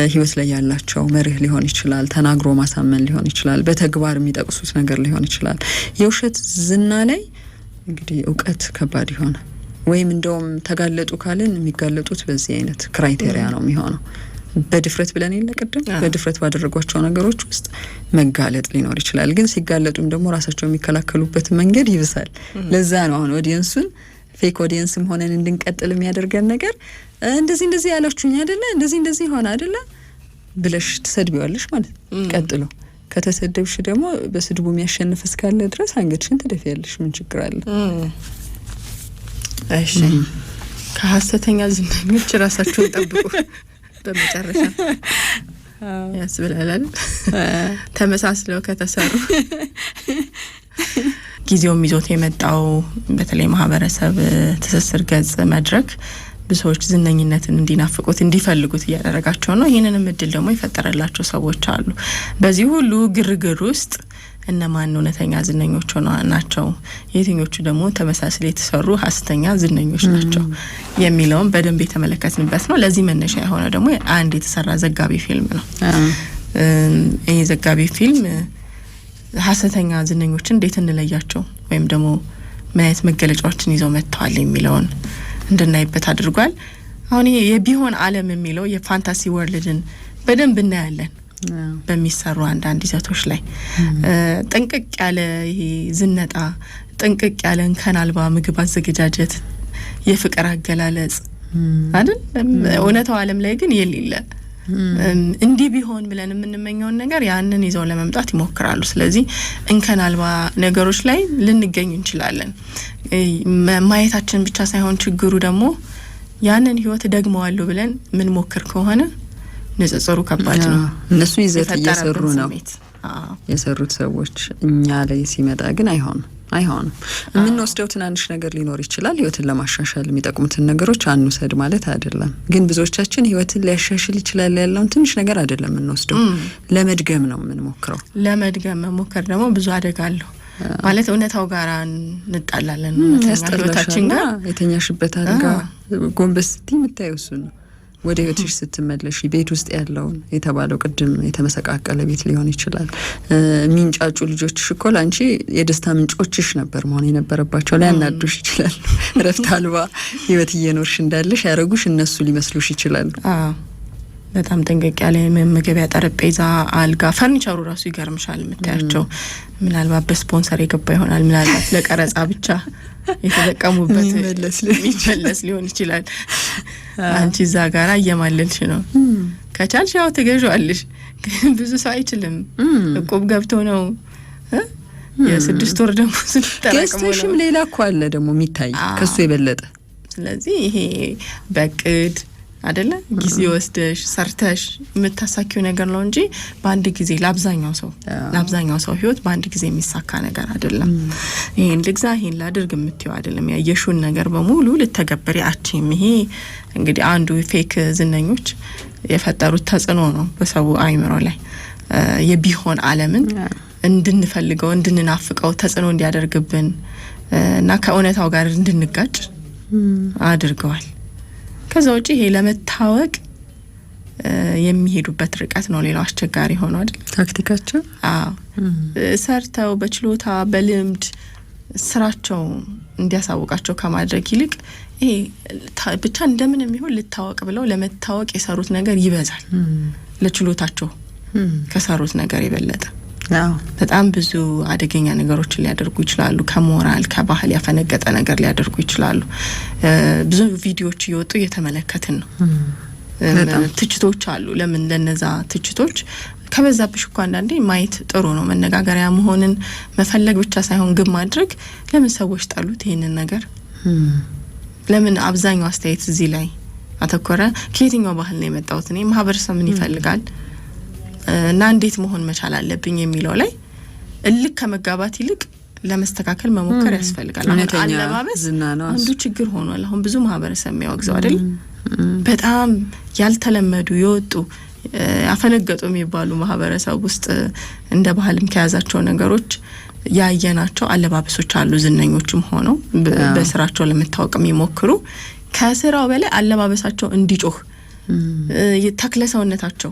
ህይወት ላይ ያላቸው መርህ ሊሆን ይችላል፣ ተናግሮ ማሳመን ሊሆን ይችላል፣ በተግባር የሚጠቅሱት ነገር ሊሆን ይችላል። የውሸት ዝና ላይ እንግዲህ እውቀት ከባድ ይሆናል። ወይም እንደውም ተጋለጡ ካልን የሚጋለጡት በዚህ አይነት ክራይቴሪያ ነው የሚሆነው። በድፍረት ብለን የለ ቅድም በድፍረት ባደረጓቸው ነገሮች ውስጥ መጋለጥ ሊኖር ይችላል። ግን ሲጋለጡም ደግሞ ራሳቸው የሚከላከሉበት መንገድ ይብሳል። ለዛ ነው አሁን ኦዲየንሱን ፌክ ኦዲየንስም ሆነን እንድንቀጥል የሚያደርገን ነገር እንደዚህ ያላችሁኝ አይደለ እንደዚህ ሆነ አይደለ ብለሽ ትሰድቢዋለሽ ማለት ቀጥሎ ከተሰደብሽ ደግሞ በስድቡ የሚያሸንፍ እስካለ ድረስ አንገትሽን ትደፊያለሽ። ምን ችግር አለ? እሺ ከሐሰተኛ ዝናኞች ራሳችሁን ጠብቁ። በመጨረሻ ያስብላል ተመሳስለው ከተሰሩ ጊዜውም ይዞት የመጣው በተለይ ማህበረሰብ ትስስር ገጽ መድረክ ብዙዎች ዝነኝነትን እንዲናፍቁት እንዲፈልጉት እያደረጋቸው ነው። ይህንንም እድል ደግሞ የፈጠረላቸው ሰዎች አሉ። በዚህ ሁሉ ግርግር ውስጥ እነማን እውነተኛ ዝነኞች ናቸው፣ የትኞቹ ደግሞ ተመሳስለው የተሰሩ ሐሰተኛ ዝነኞች ናቸው የሚለውን በደንብ የተመለከትንበት ነው። ለዚህ መነሻ የሆነ ደግሞ አንድ የተሰራ ዘጋቢ ፊልም ነው። ይሄ ዘጋቢ ፊልም ሐሰተኛ ዝነኞችን እንዴት እንለያቸው ወይም ደግሞ ምን አይነት መገለጫዎችን ይዘው መጥተዋል የሚለውን እንድናይበት አድርጓል። አሁን ይሄ የቢሆን ዓለም የሚለው የፋንታሲ ወርልድን በደንብ እናያለን በሚሰሩ አንዳንድ ይዘቶች ላይ ጥንቅቅ ያለ ይሄ ዝነጣ፣ ጥንቅቅ ያለ እንከን አልባ ምግብ አዘገጃጀት፣ የፍቅር አገላለጽ አይደል? እውነታው ዓለም ላይ ግን የሌለ እንዲህ ቢሆን ብለን የምንመኘውን ነገር ያንን ይዘው ለመምጣት ይሞክራሉ። ስለዚህ እንከን አልባ ነገሮች ላይ ልንገኝ እንችላለን። ማየታችን ብቻ ሳይሆን ችግሩ ደግሞ ያንን ህይወት ደግመዋለሁ ብለን ምን ሞክር ከሆነ ንጽጽሩ ከባድ ነው። እነሱ ይዘት እየሰሩ ነው የሰሩት ሰዎች፣ እኛ ላይ ሲመጣ ግን አይሆንም። የምንወስደው ትናንሽ ነገር ሊኖር ይችላል። ህይወትን ለማሻሻል የሚጠቅሙትን ነገሮች አንውሰድ ማለት አይደለም። ግን ብዙዎቻችን ህይወትን ሊያሻሽል ይችላል ያለውን ትንሽ ነገር አይደለም የምንወስደው፣ ለመድገም ነው የምንሞክረው። ለመድገም መሞከር ደግሞ ብዙ አደጋ አለው። ማለት እውነታው ጋር እንጣላለን። ህይወታችን ጋር የተኛሽበት አልጋ ጎንበስ ስትይ የምታየው እሱ ነው። ወደ ህይወትሽ ስትመለሽ ቤት ውስጥ ያለውን የተባለው ቅድም የተመሰቃቀለ ቤት ሊሆን ይችላል። ሚንጫጩ ልጆችሽ እኮ ላንቺ የደስታ ምንጮችሽ ነበር መሆን የነበረባቸው። ሊያናዱሽ ይችላል። እረፍት አልባ ህይወት እየኖርሽ እንዳለሽ ያረጉሽ እነሱ ሊመስሉሽ ይችላሉ። በጣም ጠንቀቅ ያለ መመገቢያ ጠረጴዛ፣ አልጋ፣ ፈርኒቸሩ ራሱ ይገርምሻል የምታያቸው። ምናልባት በስፖንሰር የገባ ይሆናል፣ ምናልባት ለቀረጻ ብቻ የተጠቀሙበት የሚመለስ ሊሆን ይችላል። አንቺ እዛ ጋራ እየማለልሽ ነው። ከቻልሽ ያው ትገዣዋለሽ፣ ግን ብዙ ሰው አይችልም። እቁብ ገብቶ ነው የ6 ወር ደግሞ ስለተጠራቀመው ሌላ እኮ አለ ደግሞ የሚታይ ከሱ የበለጠ። ስለዚህ ይሄ በቅድ አይደለ ጊዜ ወስደሽ ሰርተሽ የምታሳኪው ነገር ነው እንጂ በአንድ ጊዜ ለአብዛኛው ሰው ህይወት በአንድ ጊዜ የሚሳካ ነገር አይደለም። ይሄን ልግዛ ይሄን ላድርግ የምትይው አይደለም። ያየሽውን ነገር በሙሉ ልተገበሪ አቺም። ይሄ እንግዲህ አንዱ ፌክ ዝነኞች የፈጠሩት ተጽዕኖ ነው በሰው አይምሮ ላይ የቢሆን ዓለምን እንድንፈልገው እንድንናፍቀው ተጽዕኖ እንዲያደርግብን እና ከእውነታው ጋር እንድንጋጭ አድርገዋል። ከዛ ውጪ ይሄ ለመታወቅ የሚሄዱበት ርቀት ነው ሌላው አስቸጋሪ ሆኖ አይደል ታክቲካቸው። ሰርተው በችሎታ በልምድ ስራቸው እንዲያሳውቃቸው ከማድረግ ይልቅ ይሄ ብቻ እንደምንም ይሁን ልታወቅ ብለው ለመታወቅ የሰሩት ነገር ይበዛል ለችሎታቸው ከሰሩት ነገር የበለጠ። በጣም ብዙ አደገኛ ነገሮችን ሊያደርጉ ይችላሉ። ከሞራል ከባህል ያፈነገጠ ነገር ሊያደርጉ ይችላሉ። ብዙ ቪዲዮዎች እየወጡ እየተመለከትን ነው። ትችቶች አሉ። ለምን ለነዛ ትችቶች ከበዛብሽ እኮ አንዳንዴ ማየት ጥሩ ነው። መነጋገሪያ መሆንን መፈለግ ብቻ ሳይሆን ግን ማድረግ። ለምን ሰዎች ጣሉት ይሄንን ነገር? ለምን አብዛኛው አስተያየት እዚህ ላይ አተኮረ? ከየትኛው ባህል ነው የመጣውት? እኔ ማህበረሰብ ምን ይፈልጋል እና እንዴት መሆን መቻል አለብኝ የሚለው ላይ እልክ ከመጋባት ይልቅ ለመስተካከል መሞከር ያስፈልጋል። አለባበስ አንዱ ችግር ሆኗል። አሁን ብዙ ማህበረሰብ የሚያወግዘው አይደል? በጣም ያልተለመዱ የወጡ ያፈነገጡ የሚባሉ ማህበረሰብ ውስጥ እንደ ባህልም ከያዛቸው ነገሮች ያየናቸው አለባበሶች አሉ። ዝነኞችም ሆነው በስራቸው ለመታወቅ የሚሞክሩ ከስራው በላይ አለባበሳቸው እንዲጮህ ተክለሰውነታቸው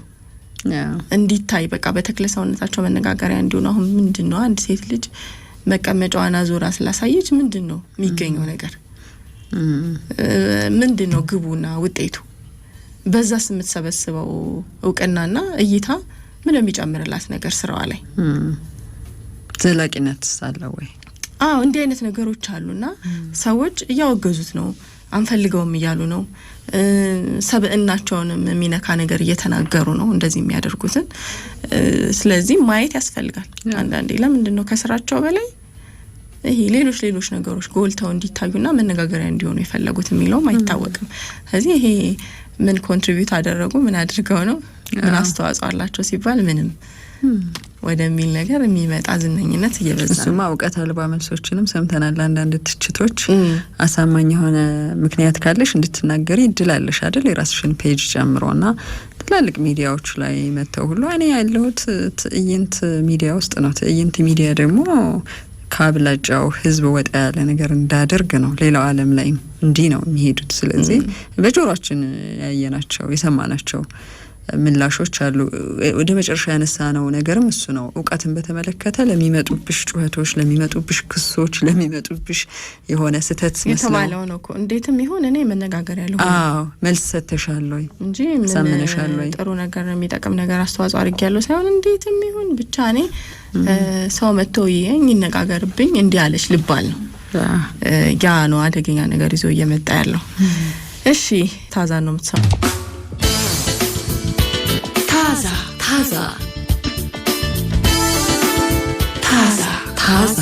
እንዲታይ በቃ በተክለሰውነታቸው መነጋገሪያ እንዲሆን። አሁን ምንድነው አንድ ሴት ልጅ መቀመጫዋን አዙራ ስላሳየች ምንድነው የሚገኘው ነገር? ምንድነው ግቡና ውጤቱ? በዛስ የምትሰበስበው እውቅናና እይታ ምን የሚጨምርላት ነገር ስራዋ ላይ ዘላቂነት አለው ወይ? አዎ እንዲህ አይነት ነገሮች አሉና ሰዎች እያወገዙት ነው፣ አንፈልገውም እያሉ ነው። ሰብእናቸውንም የሚነካ ነገር እየተናገሩ ነው እንደዚህ የሚያደርጉትን። ስለዚህ ማየት ያስፈልጋል። አንዳንዴ ለምንድነው ከስራቸው በላይ ይሄ ሌሎች ነገሮች ጎልተው እንዲታዩና መነጋገሪያ እንዲሆኑ የፈለጉት የሚለውም አይታወቅም። ስለዚህ ይሄ ምን ኮንትሪቢዩት አደረጉ፣ ምን አድርገው ነው፣ ምን አስተዋጽኦ አላቸው ሲባል ምንም ወደሚል ነገር የሚመጣ ዝነኝነት እየበዛ ነው። እሱማ እውቀት አልባ መልሶችንም ሰምተናል። አንዳንድ ትችቶች አሳማኝ የሆነ ምክንያት ካለሽ እንድትናገሪ እድላለሽ አይደል? የራስሽን ፔጅ ጨምሮና ትላልቅ ሚዲያዎች ላይ መተው ሁሉ እኔ ያለሁት ትዕይንት ሚዲያ ውስጥ ነው። ትዕይንት ሚዲያ ደግሞ ከአብላጫው ህዝብ ወጣ ያለ ነገር እንዳደርግ ነው። ሌላው ዓለም ላይ እንዲህ ነው የሚሄዱት። ስለዚህ በጆሮአችን ያየናቸው የሰማናቸው ምላሾች አሉ። ወደ መጨረሻ ያነሳነው ነገርም እሱ ነው። እውቀትን በተመለከተ ለሚመጡብሽ ጩኸቶች፣ ለሚመጡብሽ ክሶች፣ ለሚመጡብሽ የሆነ ስተት የተባለው ነው እኮ እንዴትም ይሁን እኔ መነጋገር ያለው መልስ ሰተሻል ወይ እንጂ ሰምነሻል ወይ ጥሩ ነገር የሚጠቅም ነገር አስተዋጽኦ አድርጊያለሁ ሳይሆን እንዴትም ይሁን ብቻ እኔ ሰው መጥቶ ይነጋገርብኝ እንዲህ አለሽ ልባል ነው። ያ ነው አደገኛ ነገር ይዞ እየመጣ ያለው። እሺ ታዛ ነው የምትሰማው። ታዛ